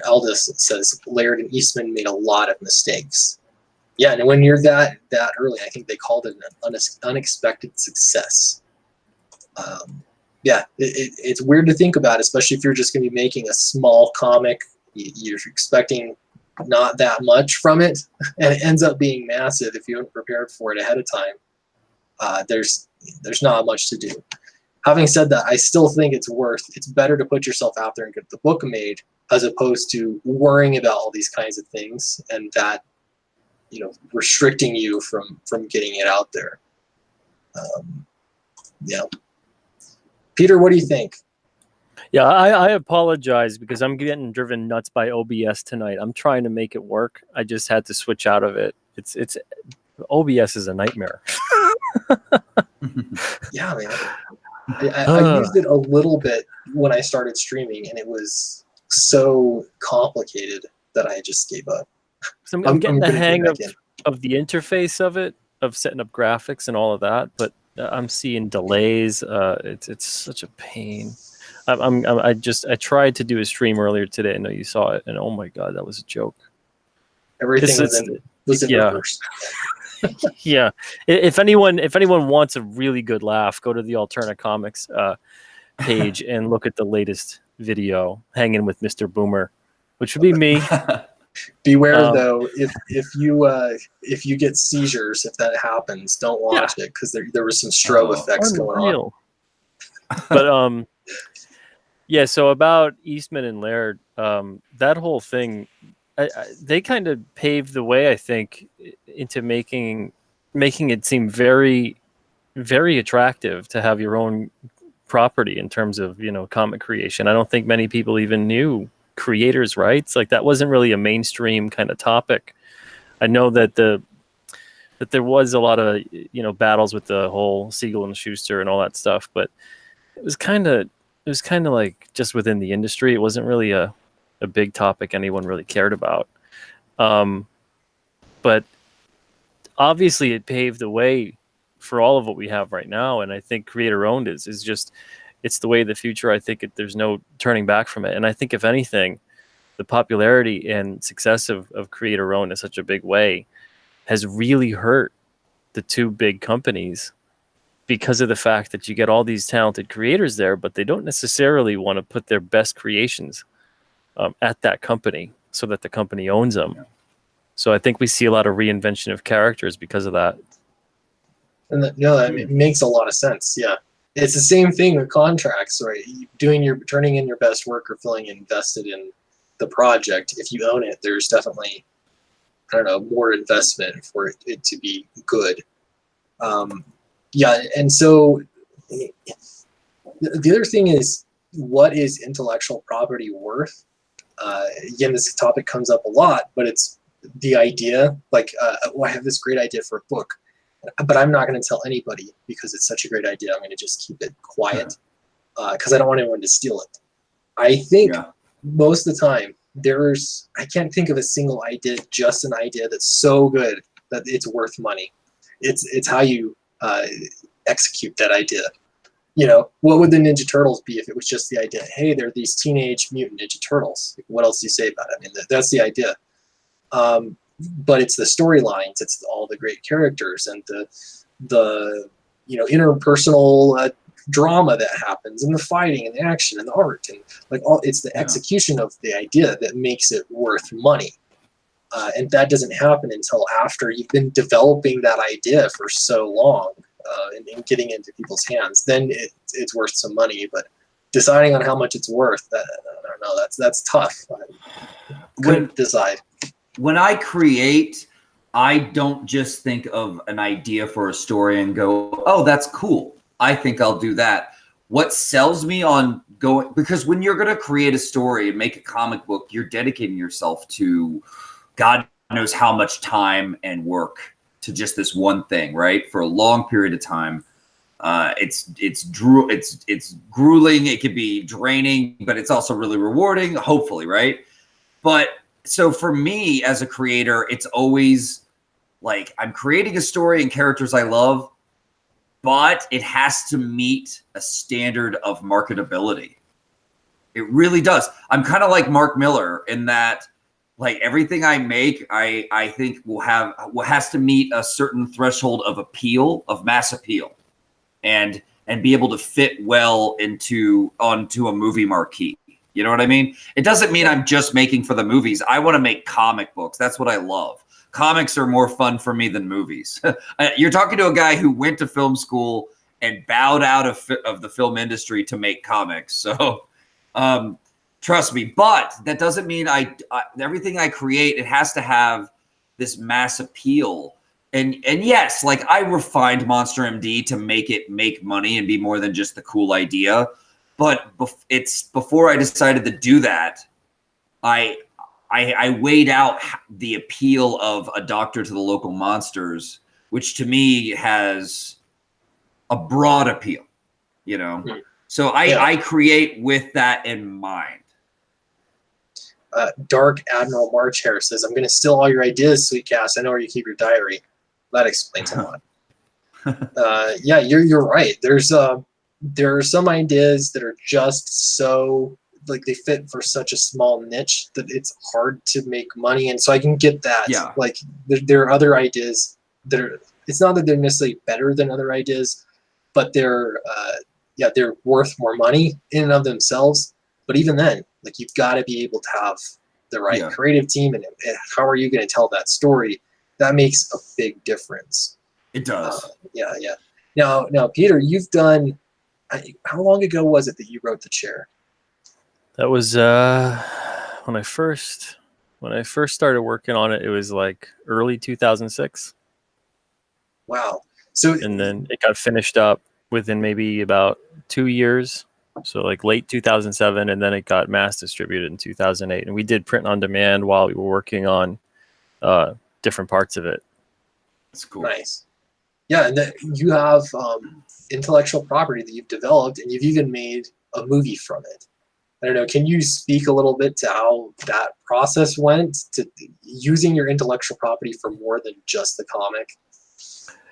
Aldous says Laird and Eastman made a lot of mistakes. Yeah, and when you're that early, I think they called it an unexpected success. It's weird to think about, especially if you're just going to be making a small comic. You're expecting not that much from it, and it ends up being massive if you haven't prepared for it ahead of time. There's not much to do. Having said that, I still think it's better to put yourself out there and get the book made as opposed to worrying about all these kinds of things and that, restricting you from getting it out there. Peter, what do you think? Yeah, I apologize because I'm getting driven nuts by OBS tonight. I'm trying to make it work. I just had to switch out of it. It's OBS is a nightmare. Yeah, man. I used it a little bit when I started streaming, and it was so complicated that I just gave up. So I'm getting the hang of the interface of it, of setting up graphics and all of that, but I'm seeing delays. It's such a pain. I tried to do a stream earlier today. I know you saw it, and oh my god, that was a joke. Everything was in reverse. Yeah. If anyone wants a really good laugh, go to the Alterna Comics page and look at the latest video, Hanging with Mr. Boomer, which would be me. Beware though, if you get seizures, if that happens, don't watch it because there was some strobe effects going on. But so about Eastman and Laird, that whole thing, they kind of paved the way, I think, into making it seem very, very attractive to have your own property in terms of comic creation. I don't think many people even knew creators' rights. Like that wasn't really a mainstream kind of topic. I know that there was a lot of battles with the whole Siegel and Schuster and all that stuff, but it was kind of like just within the industry. It wasn't really a big topic anyone really cared about. But obviously it paved the way for all of what we have right now. And I think creator owned is just, it's the way of the future. I think there's no turning back from it. And I think if anything, the popularity and success of creator owned in such a big way has really hurt the two big companies because of the fact that you get all these talented creators there, but they don't necessarily want to put their best creations at that company so that the company owns them. Yeah. So I think we see a lot of reinvention of characters because of that. And it makes a lot of sense. Yeah. It's the same thing with contracts, right? Turning in your best work or feeling invested in the project. If you own it, there's definitely, more investment for it to be good. And so the other thing is, what is intellectual property worth? Again, this topic comes up a lot, but it's the idea. Like, I have this great idea for a book, but I'm not going to tell anybody because it's such a great idea. I'm going to just keep it quiet because I don't want anyone to steal it. I think most of the time I can't think of a single idea, just an idea that's so good that it's worth money. It's how you execute that idea. What would the Ninja Turtles be if it was just the idea? Hey, they're these teenage mutant Ninja Turtles. What else do you say about it? I mean, that's the idea. But it's the storylines, it's all the great characters and the interpersonal drama that happens, and the fighting and the action and the art and it's the execution of the idea that makes it worth money. And that doesn't happen until after you've been developing that idea for so long and getting into people's hands. Then it's worth some money, but deciding on how much it's worth, I don't know. That's tough. Couldn't decide. When I create, I don't just think of an idea for a story and go, oh, that's cool. I think I'll do that. what sells me on going, because when you're going to create a story and make a comic book, you're dedicating yourself to God knows how much time and work to just this one thing, right? For a long period of time. It's grueling. It could be draining, but it's also really rewarding, hopefully, right? But so for me as a creator, it's always like I'm creating a story and characters I love, but it has to meet a standard of marketability. It really does. I'm kind of like Mark Miller in that, like, everything I make, I think has to meet a certain threshold of appeal, of mass appeal, and be able to fit well onto a movie marquee. You know what I mean? It doesn't mean I'm just making for the movies. I want to make comic books. That's what I love. Comics are more fun for me than movies. You're talking to a guy who went to film school and bowed out of the film industry to make comics. So trust me, but that doesn't mean everything I create, it has to have this mass appeal. And yes, like I refined Monster MD to make it make money and be more than just the cool idea. But it's before I decided to do that, I weighed out the appeal of A Doctor to the Local Monsters, which to me has a broad appeal, you know? So I create with that in mind. Dark Admiral March Hare says, I'm going to steal all your ideas, Sweetcast. I know where you keep your diary. That explains a lot. Yeah, you're right. There are some ideas that are just so, like, they fit for such a small niche that it's hard to make money. And so I can get that. Yeah. Like there are other ideas that are, it's not that they're necessarily better than other ideas, but they're worth more money in and of themselves. But even then, like, you've got to be able to have the right creative team, and how are you going to tell that story? That makes a big difference. It does. Yeah. Now, Peter, you've done. How long ago was it that you wrote The Chair? That was when I first started working on it. It was like early 2006. Wow. So and then it got finished up within maybe about 2 years. So like late 2007, and then it got mass distributed in 2008. And we did print on demand while we were working on different parts of it. That's cool. Nice. Yeah, and you have intellectual property that you've developed, and you've even made a movie from it. I don't know. Can you speak a little bit to how that process went, to using your intellectual property for more than just the comic?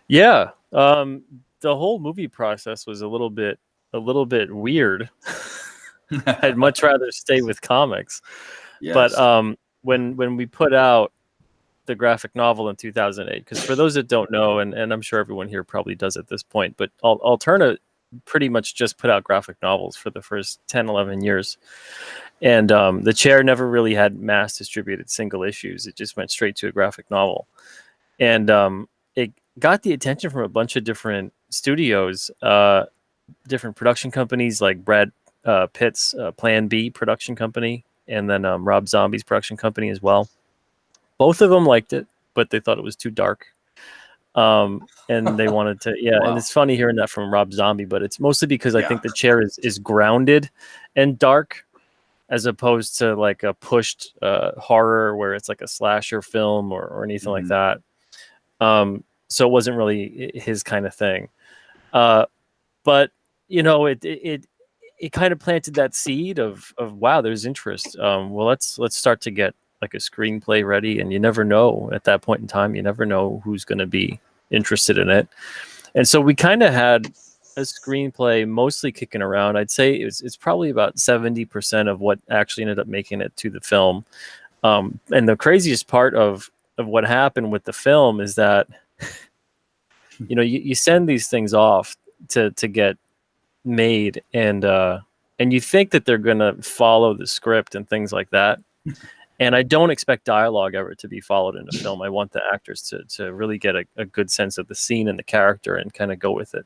Yeah, the whole movie process was a little bit weird. I'd much rather stay with comics. Yes. But when we put out the graphic novel in 2008, because for those that don't know, and I'm sure everyone here probably does at this point, but Alterna pretty much just put out graphic novels for the first 10, 11 years. And The Chair never really had mass distributed single issues. It just went straight to a graphic novel. And it got the attention from a bunch of different studios, different production companies like Brad Pitt's Plan B production company, and then Rob Zombie's production company as well. Both of them liked it, but they thought it was too dark. And they wanted to, wow. And it's funny hearing that from Rob Zombie, but it's mostly because I think The Chair is grounded and dark, as opposed to like a pushed horror where it's like a slasher film or anything like that. So it wasn't really his kind of thing. But you know, it kind of planted that seed of wow, there's interest. Well, let's start to get like a screenplay ready, and you never know at that point in time. You never know who's going to be interested in it, and so we kind of had a screenplay mostly kicking around. I'd say it's probably about 70% of what actually ended up making it to the film. And the craziest part of what happened with the film is that you know you send these things off to get made, and you think that they're going to follow the script and things like that. And I don't expect dialogue ever to be followed in a film. I want the actors to really get a good sense of the scene and the character and kind of go with it.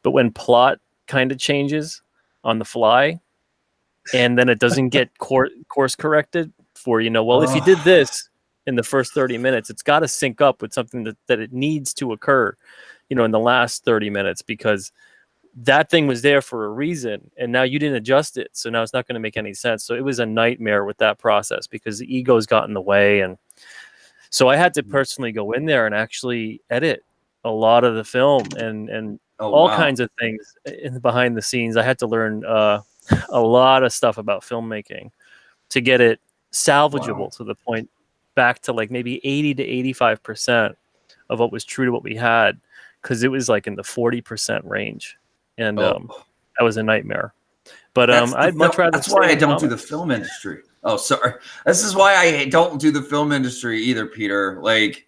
But when plot kind of changes on the fly, and then it doesn't get course corrected for, you know, well, if you did this in the first 30 minutes, it's got to sync up with something that it needs to occur, you know, in the last 30 minutes, because that thing was there for a reason, and now you didn't adjust it, so now it's not going to make any sense. So it was a nightmare with that process because the egos got in the way, and so I had to personally go in there and actually edit a lot of the film and all kinds of things in behind the scenes. I had to learn a lot of stuff about filmmaking to get it salvageable to the point back to like maybe 80 to 85% of what was true to what we had, because it was like in the 40% range, and that was a nightmare. But I'd much rather. That's why I don't do the film industry. Oh, sorry. This is why I don't do the film industry either, Peter. Like,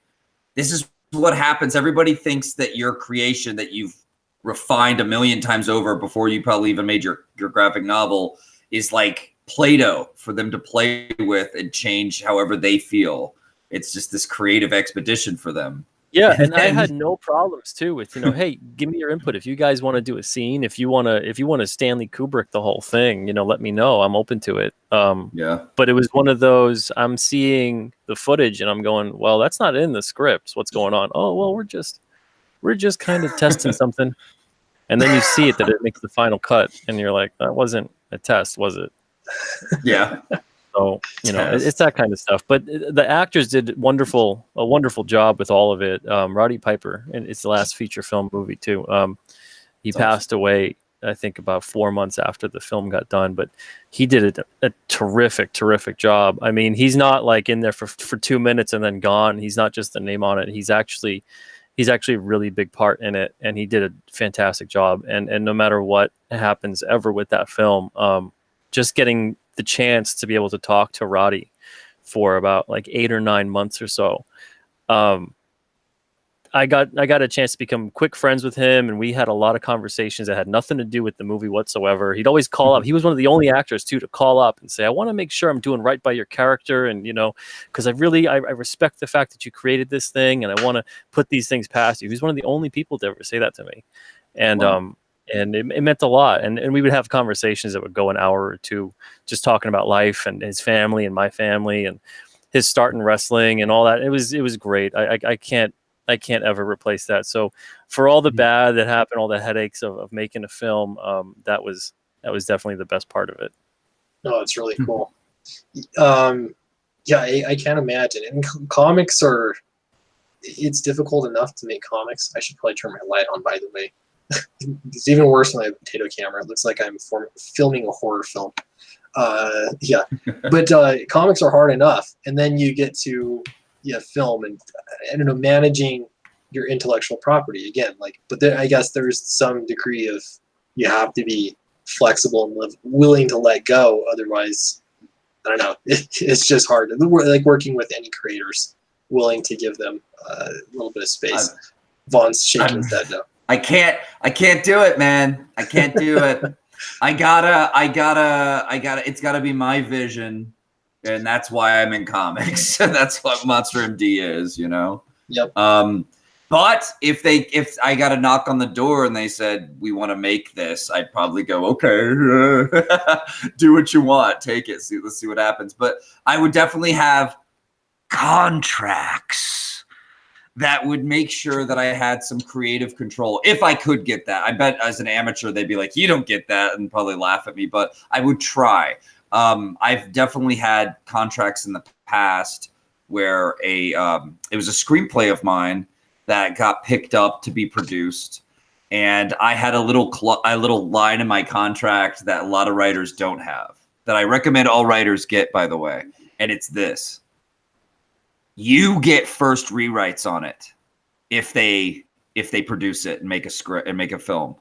this is what happens. Everybody thinks that your creation that you've refined a million times over before you probably even made your graphic novel is like Play-Doh for them to play with and change however they feel. It's just this creative expedition for them. Yeah, and I had no problems too with, hey, give me your input. If you guys want to do a scene, if you want to Stanley Kubrick the whole thing, let me know. I'm open to it. But it was one of those, I'm seeing the footage and I'm going, well, that's not in the scripts. What's going on? Oh, well, we're just kind of testing something. And then you see it that it makes the final cut and you're like, that wasn't a test, was it? Yeah. So, it's that kind of stuff. But the actors did a wonderful job with all of it. Roddy Piper, and it's the last feature film movie too. He passed away, I think, about 4 months after the film got done, but he did a terrific job. I mean, he's not like in there for 2 minutes and then gone. He's not just a name on it. He's actually a really big part in it, and he did a fantastic job. And no matter what happens ever with that film, just getting the chance to be able to talk to Roddy for about like 8 or 9 months or so. I got a chance to become quick friends with him, and we had a lot of conversations that had nothing to do with the movie whatsoever. He'd always call up. He was one of the only actors too to call up and say, I want to make sure I'm doing right by your character. And, because I respect the fact that you created this thing and I want to put these things past you. He's one of the only people to ever say that to me. And, and it meant a lot. And we would have conversations that would go an hour or two, just talking about life and his family and my family and his start in wrestling and all that. It was great. I can't ever replace that. So for all the bad that happened, all the headaches of making a film, that was definitely the best part of it. No, it's really cool. I can't imagine. And comics it's difficult enough to make comics. I should probably turn my light on, by the way. It's even worse when I have a potato camera. It looks like I'm filming a horror film. But comics are hard enough, and then you get to film, and I don't know, managing your intellectual property again. But I guess there's some degree of you have to be flexible and willing to let go. Otherwise, I don't know. It's just hard. Like working with any creators, willing to give them a little bit of space. Vaughn's shaking his head now. I can't do it, man. I can't do it. I gotta, it's gotta be my vision. And that's why I'm in comics. That's what Monster MD is, Yep. But if I got a knock on the door and they said, we want to make this, I'd probably go, okay, do what you want, take it. Let's see what happens. But I would definitely have contracts that would make sure that I had some creative control. If I could get that, I bet as an amateur, they'd be like, you don't get that, and probably laugh at me, but I would try. I've definitely had contracts in the past where it was a screenplay of mine that got picked up to be produced. And I had a little line in my contract that a lot of writers don't have, that I recommend all writers get, by the way. And it's this. You get first rewrites on it if they produce it and make a script and make a film.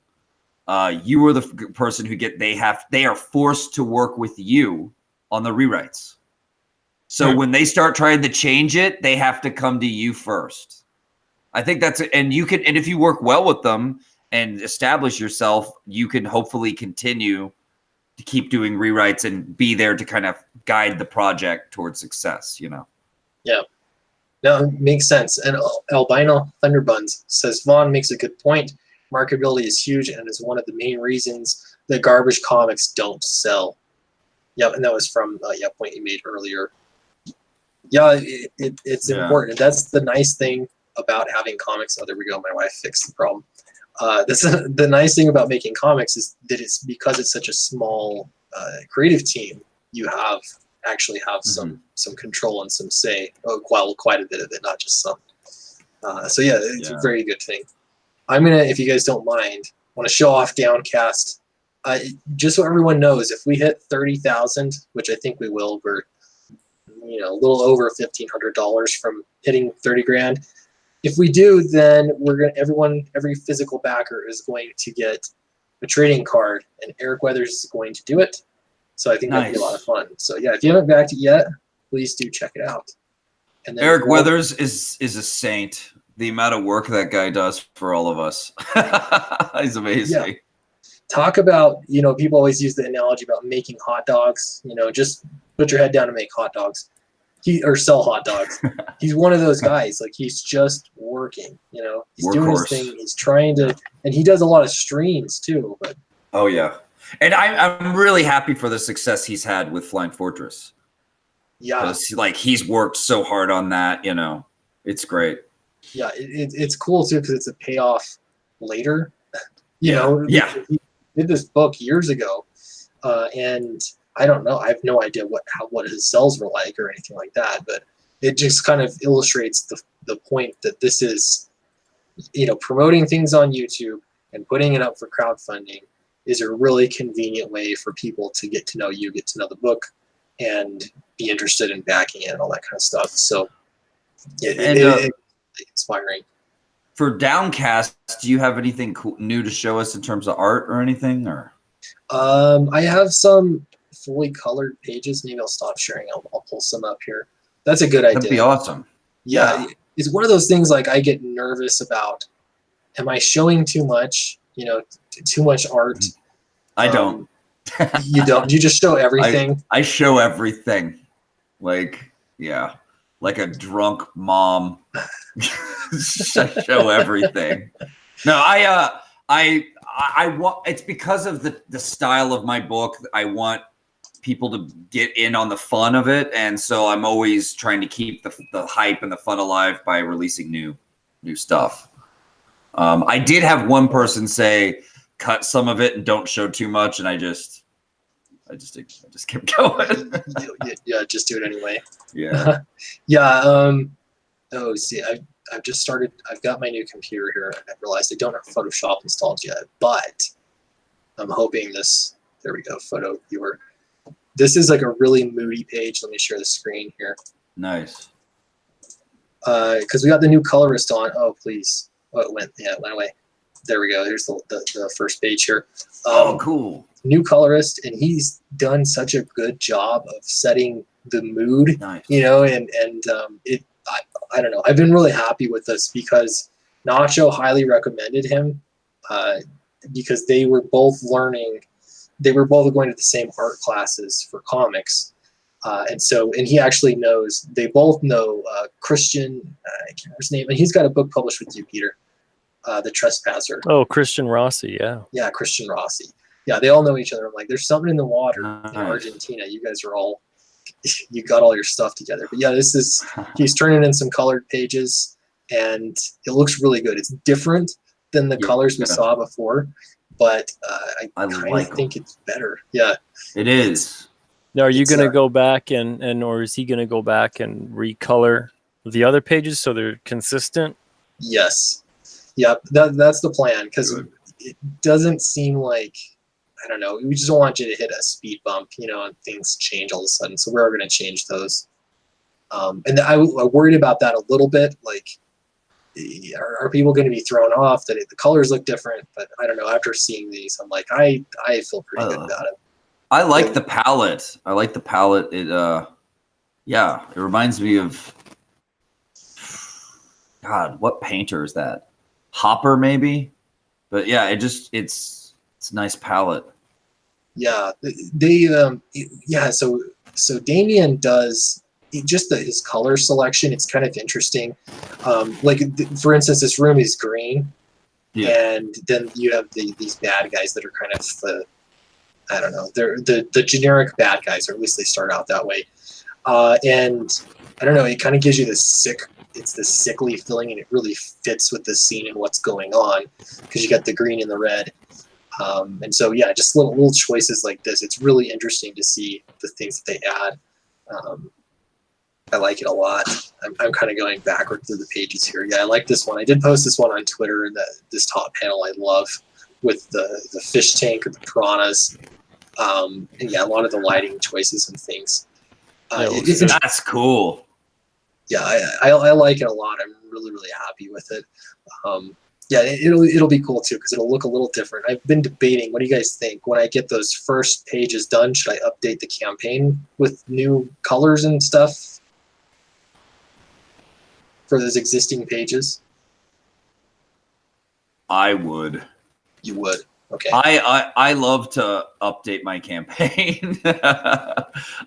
You are the person who they are forced to work with you on the rewrites. So when they start trying to change it, they have to come to you first. I think and if you work well with them and establish yourself, you can hopefully continue to keep doing rewrites and be there to kind of guide the project towards success, Yeah. No, it makes sense. And Albino Thunderbuns says, Vaughn makes a good point. Marketability is huge and is one of the main reasons that garbage comics don't sell. Yep, and that was from a point you made earlier. Yeah, it's important. That's the nice thing about having comics. Oh, there we go. My wife fixed the problem. That's the nice thing about making comics is that it's because it's such a small creative team. You actually have some control and some say. Quite a bit of it, not just some. So yeah, it's a very good thing. I'm gonna, if you guys don't mind, want to show off Downcast. Just so everyone knows, if we hit 30,000, which I think we will, we're a little over $1,500 from hitting 30 grand. If we do, then every physical backer is going to get a trading card, and Eric Weathers is going to do it. So I think that'll be a lot of fun. So yeah, if you haven't backed it yet, please do check it out. And then Eric Weathers is a saint. The amount of work that guy does for all of us, he's amazing. Yeah. Talk about, people always use the analogy about making hot dogs. Just put your head down and make hot dogs. Or sell hot dogs. He's one of those guys. Like, he's just working. He's doing his thing. He's trying to, and he does a lot of streams too. But oh yeah, and I'm really happy for the success he's had with Flying Fortress. Yeah, like he's worked so hard on that. It's great. Yeah, it's cool too because it's a payoff later. Yeah. He did this book years ago, and I don't know. I have no idea what his sales were like or anything like that, but it just kind of illustrates the point that this is, promoting things on YouTube and putting it up for crowdfunding is a really convenient way for people to get to know you, get to know the book, and be interested in backing it and all that kind of stuff. So it's inspiring. For Downcast, do you have anything new to show us in terms of art or anything? Or I have some fully colored pages. Maybe I'll stop sharing. I'll pull some up here. That's a good idea. That'd be awesome. Yeah, it's one of those things like I get nervous about. Am I showing too much? Too much art. I don't. You don't. You just show everything. I show everything. Like a drunk mom. Show everything. No, I want. It's because of the style of my book. I want people to get in on the fun of it, and so I'm always trying to keep the hype and the fun alive by releasing new stuff. I did have one person say, "Cut some of it and don't show too much," and I just kept going. Yeah, just do it anyway. Yeah. Yeah. See, I've just started. I've got my new computer here. I realized I don't have Photoshop installed yet, but I'm hoping this. There we go. Photo viewer. This is like a really moody page. Let me share the screen here. Nice. Because we got the new colorist on. Oh, please. Oh, it went away. There we go. Here's the first page here. Cool. New colorist, and he's done such a good job of setting the mood. Nice. I don't know. I've been really happy with this because Nacho highly recommended him because they were both learning. They were both going to the same art classes for comics. And he actually knows, they both know Christian, I can't remember his name, and he's got a book published with you, Peter, The Trespasser. Oh, Christian Rossi, yeah. Yeah, Christian Rossi. Yeah, they all know each other. I'm like, there's something in the water in Argentina. You guys are all, you got all your stuff together. But yeah, he's turning in some colored pages, and it looks really good. It's different than the colors we saw before, but I kind of think it's better. Yeah. It is. Now, are you going to go back or is he going to go back and recolor the other pages so they're consistent? Yes. Yep. That's the plan, because it doesn't seem like, I don't know, we just don't want you to hit a speed bump, and things change all of a sudden. So we're going to change those. And I worried about that a little bit. Like, are people going to be thrown off that the colors look different? But I don't know. After seeing these, I'm like, I feel pretty good about it. I like the palette. It it reminds me of, God, what painter is that? Hopper maybe? But yeah, it's a nice palette. Yeah, so Damien does just his color selection. It's kind of interesting. For instance, this room is green, and then you have these bad guys that are kind of I don't know. They're the generic bad guys, or at least they start out that way. And I don't know. It kind of gives you this sick it's this sickly feeling, and it really fits with the scene and what's going on because you got the green and the red. And so, yeah, just little choices like this. It's really interesting to see the things that they add. I like it a lot. I'm kind of going backward through the pages here. Yeah, I like this one. I did post this one on Twitter, and this top panel I love with the fish tank or the piranhas. And yeah, a lot of the lighting choices and things. That's cool. Yeah, I like it a lot. I'm really, really happy with it. Yeah, it'll be cool too because it'll look a little different. I've been debating. What do you guys think? When I get those first pages done, should I update the campaign with new colors and stuff for those existing pages? I would. You would. Okay. I love to update my campaign.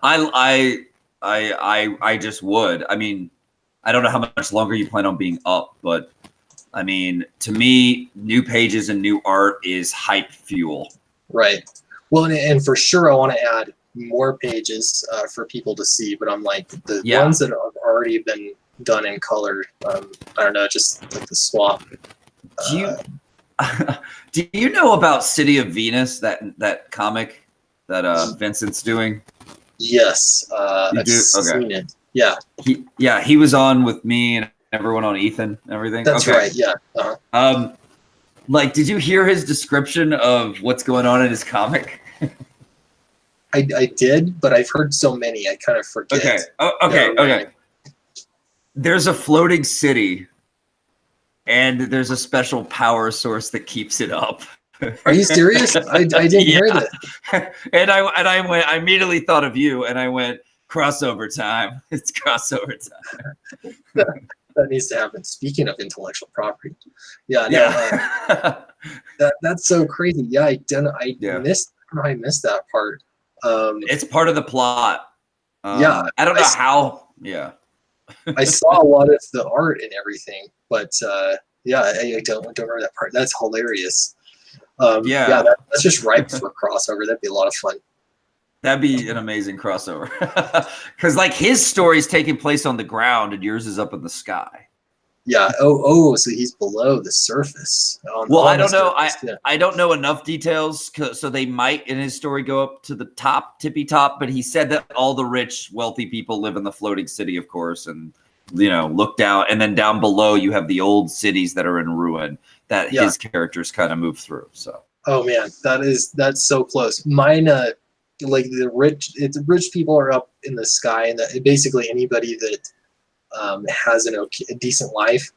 I just would. I mean, I don't know how much longer you plan on being up, but I mean, to me, new pages and new art is hype fuel. Right. Well, and for sure, I want to add more pages for people to see. But I'm like the ones that have already been done in color. I don't know, just like the swap. Do you know about City of Venus, that comic that Vincent's doing? Yes, I've seen it. Yeah. He was on with me and everyone on Ethan and everything. That's right. Yeah. Like, did you hear his description of what's going on in his comic? I did, but I've heard so many, I kind of forget. Okay. There's a floating city, and there's a special power source that keeps it up. Are you serious? I didn't hear that. And I immediately thought of you, and I went, crossover time. It's crossover time. That needs to happen. Speaking of intellectual property, that's so crazy. Yeah, I missed that part. It's part of the plot. I don't know how. Yeah. I saw a lot of the art and everything, but I don't remember that part. That's hilarious. That's just ripe for a crossover. That'd be a lot of fun. That'd be an amazing crossover. Because like his story's taking place on the ground and yours is up in the sky. Yeah. Oh, so he's below the surface. I don't know. I don't know enough details, so they might in his story go up to the tippy top. But he said that all the rich, wealthy people live in the floating city, of course, and look down, and then down below you have the old cities that are in ruin that his characters kind of move through. So. Oh man, that's so close. Mine, like the rich people are up in the sky, and basically anybody that has a decent life,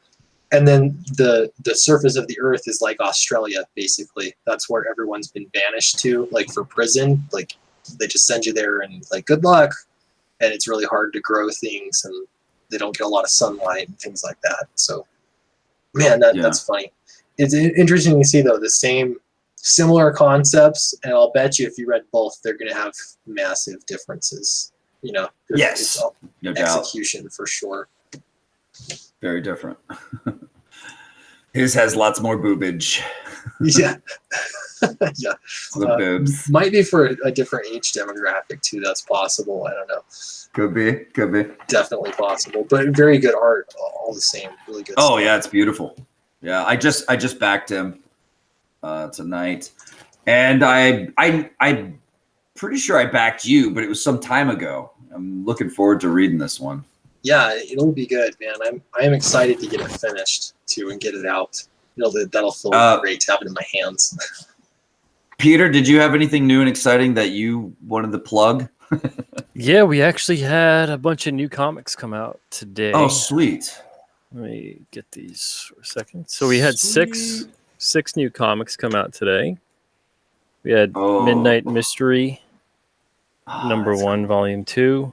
and then the surface of the earth is like Australia. Basically, that's where everyone's been banished to, like for prison. Like they just send you there and like good luck, and it's really hard to grow things, and they don't get a lot of sunlight and things like that. So, man, that's funny. It's interesting to see though the similar concepts, and I'll bet you if you read both, they're going to have massive differences. Yes, no doubt. Execution for sure. Very different. His has lots more boobage. Yeah. Yeah. The boobs. Might be for a different age demographic too. That's possible. I don't know. Could be. Definitely possible. But very good art all the same. Really good stuff. Oh yeah, it's beautiful. Yeah, I just backed him tonight. And I'm pretty sure I backed you, but it was some time ago. I'm looking forward to reading this one. Yeah, it'll be good, man. I'm excited to get it finished too and get it out. That'll feel great to have it in my hands. Peter, did you have anything new and exciting that you wanted to plug? Yeah, we actually had a bunch of new comics come out today. Oh, sweet. Let me get these for a second. So we had six new comics come out today. We had Midnight Mystery, #1, Volume 2.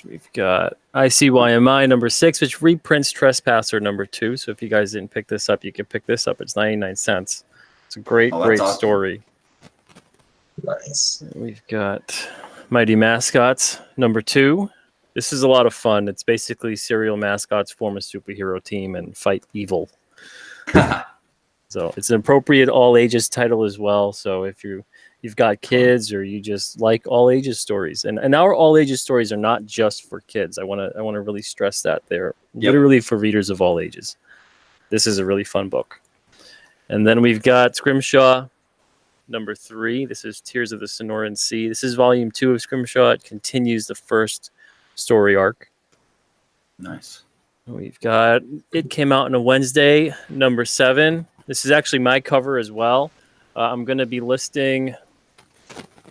We've got ICYMI #6, which reprints Trespasser #2. So if you guys didn't pick this up, you can pick this up. It's 99 cents. It's a great awesome story. Nice. We've got Mighty Mascots #2. This is a lot of fun. It's basically serial mascots form a superhero team and fight evil. So it's an appropriate all ages title as well. So if you you've got kids or you just like all ages stories. And our all ages stories are not just for kids. I want to really stress that they're literally for readers of all ages. This is a really fun book. And then we've got Scrimshaw number 3. This is Tears of the Sonoran Sea. This is volume 2 of Scrimshaw. It continues the first story arc. Nice. We've got It Came Out on a Wednesday, number 7. This is actually my cover as well. I'm going to be listing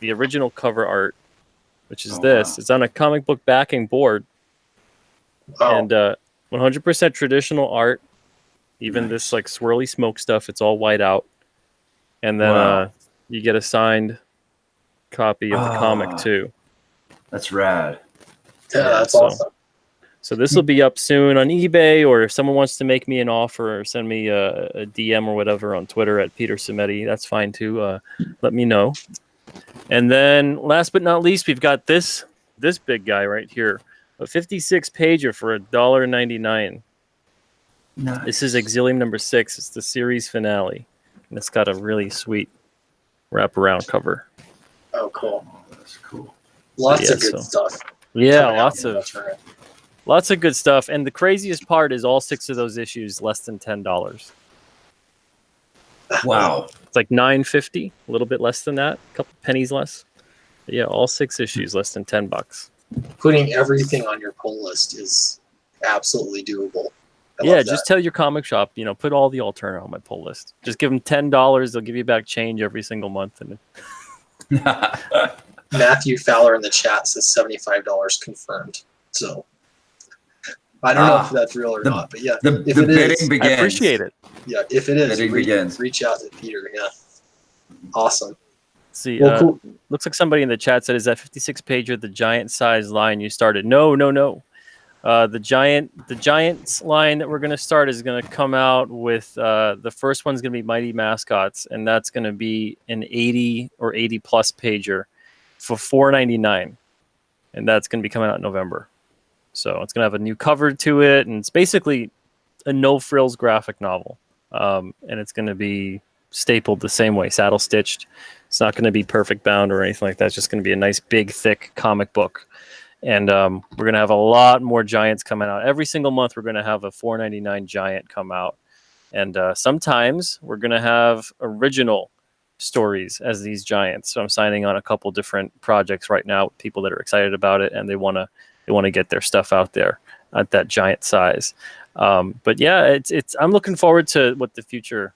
the original cover art, which is this. Wow. It's on a comic book backing board. Oh. And 100% traditional art. Even this like swirly smoke stuff, it's all white out. And then you get a signed copy of the comic too. That's rad. Yeah, that's awesome. So this will be up soon on eBay, or if someone wants to make me an offer or send me a DM or whatever on Twitter at Peter Cimetti, that's fine too. Let me know. And then last but not least, we've got this big guy right here, a 56 pager for $1.99. Nice. This is Exilium number 6. It's the series finale, and it's got a really sweet wraparound cover. Oh, cool! That's cool. Lots of good stuff. Yeah, lots of good stuff. And the craziest part is all 6 of those issues less than $10. Wow. It's like $9.50, a little bit less than that, a couple pennies less. But yeah, all 6 issues less than $10. Putting everything on your pull list is absolutely doable. Yeah, just tell your comic shop, put all the Alterna on my pull list. Just give them $10. They'll give you back change every single month. And Matthew Fowler in the chat says $75 confirmed. So I don't know if that's real or not, but yeah, if it is, begins. I appreciate it. Yeah, if it is, reach out to Peter. Yeah, awesome. See, well, cool. Looks like somebody in the chat said, "Is that 56 pager the giant size line you started?" No. The Giants line that we're going to start is going to come out with the first one's going to be Mighty Mascots, and that's going to be an 80 or 80 plus pager for $4.99, and that's going to be coming out in November. So it's going to have a new cover to it, and it's basically a no frills graphic novel, and it's going to be stapled the same way, saddle stitched. It's not going to be perfect bound or anything like that. It's just going to be a nice big thick comic book. And we're going to have a lot more Giants coming out. Every single month, we're going to have a $4.99 Giant come out. And sometimes we're going to have original stories as these Giants. So I'm signing on a couple different projects right now with people that are excited about it, and they want to get their stuff out there at that Giant size. But yeah, I'm looking forward to what the future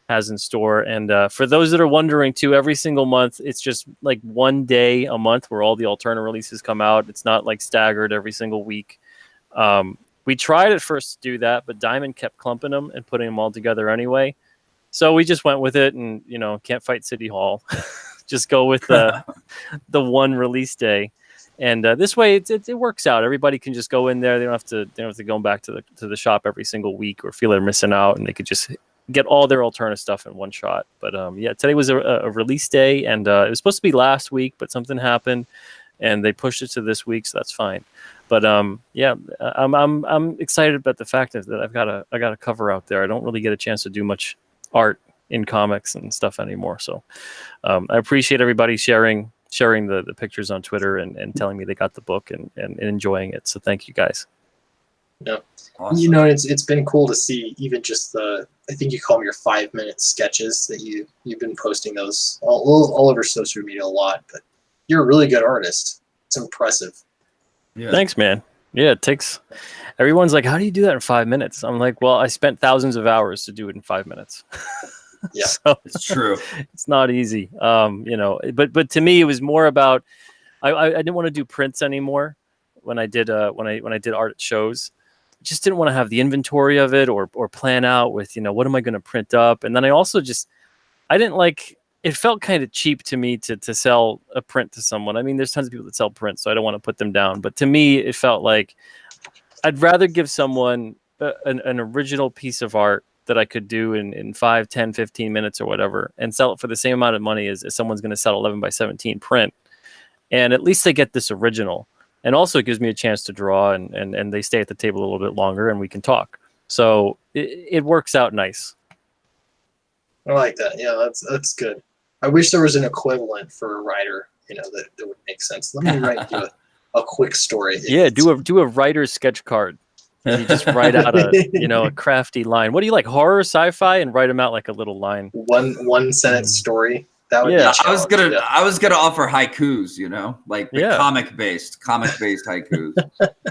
has in store. And for those that are wondering too, every single month it's just like one day a month where all the Alterna releases come out. It's not like staggered every single week. We tried at first to do that, but Diamond kept clumping them and putting them all together anyway, so we just went with it. And can't fight City Hall. Just go with the one release day, and this way it works out. Everybody can just go in there. They don't have to go back to the shop every single week or feel they're missing out, and they could just get all their Alterna stuff in one shot. But yeah, today was a release day, and it was supposed to be last week, but something happened, and they pushed it to this week, so that's fine. But yeah, I'm excited about the fact that I got a cover out there. I don't really get a chance to do much art in comics and stuff anymore, so I appreciate everybody sharing the pictures on Twitter and telling me they got the book and enjoying it. So thank you guys. Yeah. Awesome. It's been cool to see even just I think you call them your 5-minute sketches that you've been posting those all over social media a lot, but you're a really good artist. It's impressive. Yeah. Thanks, man. Yeah, everyone's like, how do you do that in 5 minutes? I'm like, well, I spent thousands of hours to do it in 5 minutes. Yeah, so, it's true. It's not easy. But to me, it was more about, I didn't want to do prints anymore when I did when I did art at shows. Just didn't want to have the inventory of it or plan out with, what am I going to print up? And then I also I didn't like, it felt kind of cheap to me to sell a print to someone. I mean, there's tons of people that sell prints, so I don't want to put them down. But to me, it felt like I'd rather give someone an original piece of art that I could do in 5, 10, 15 minutes or whatever, and sell it for the same amount of money as someone's going to sell 11x17 print. And at least they get this original. And also it gives me a chance to draw and they stay at the table a little bit longer and we can talk. So it works out nice. I like that. Yeah, that's good. I wish there was an equivalent for a writer, that would make sense. Let me write you a quick story. Yeah, do a writer's sketch card. And you just write out a crafty line. What do you like, horror, sci-fi, and write them out like a little line. One sentence story. That would be I was gonna offer haikus, like the comic based haikus,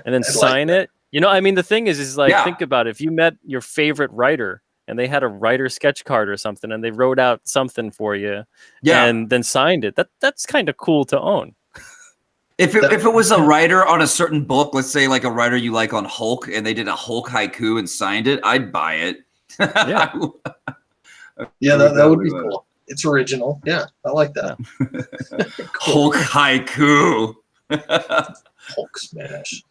and then sign it. The thing is like, think about it. If you met your favorite writer and they had a writer sketch card or something, and they wrote out something for you, and then signed it. That's kind of cool to own. If it was a writer on a certain book, let's say like a writer you like on Hulk, and they did a Hulk haiku and signed it, I'd buy it. Yeah, that would be cool. It's original. Yeah, I like that. Hulk haiku. Hulk smash.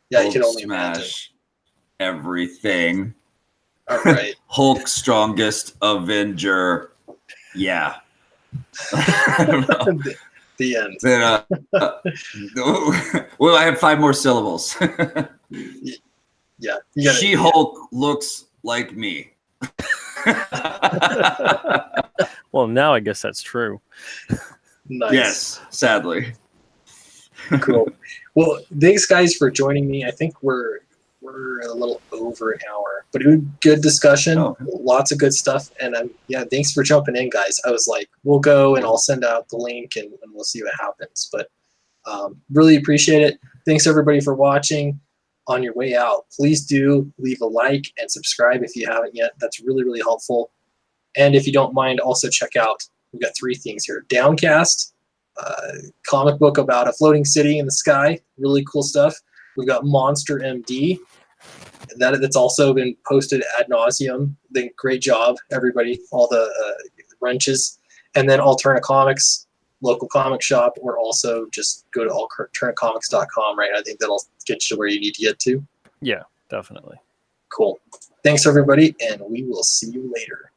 Yeah, Hulk you can only smash imagine everything. All right. Hulk strongest Avenger. Yeah. I don't know. The end. Then, well, I have 5 more syllables. Yeah. She-Hulk looks like me. Well, now I guess that's true. Nice. Yes, sadly. Cool. Well, thanks guys for joining me. I think we're a little over an hour, but it was good discussion. Oh. Lots of good stuff. And thanks for jumping in, guys. I was like, we'll go and I'll send out the link and we'll see what happens. But really appreciate it. Thanks everybody for watching. On your way out, please do leave a like and subscribe if you haven't yet. That's really, really helpful. And if you don't mind, also check out, we've got 3 things here. Downcast, comic book about a floating city in the sky. Really cool stuff. We've got Monster MD. That's also been posted ad nauseum. Great job, everybody, all the wrenches. And then Alterna Comics, local comic shop, or also just go to alternacomics.com, right? I think that'll get you where you need to get to. Yeah, definitely. Cool. Thanks, everybody, and we will see you later.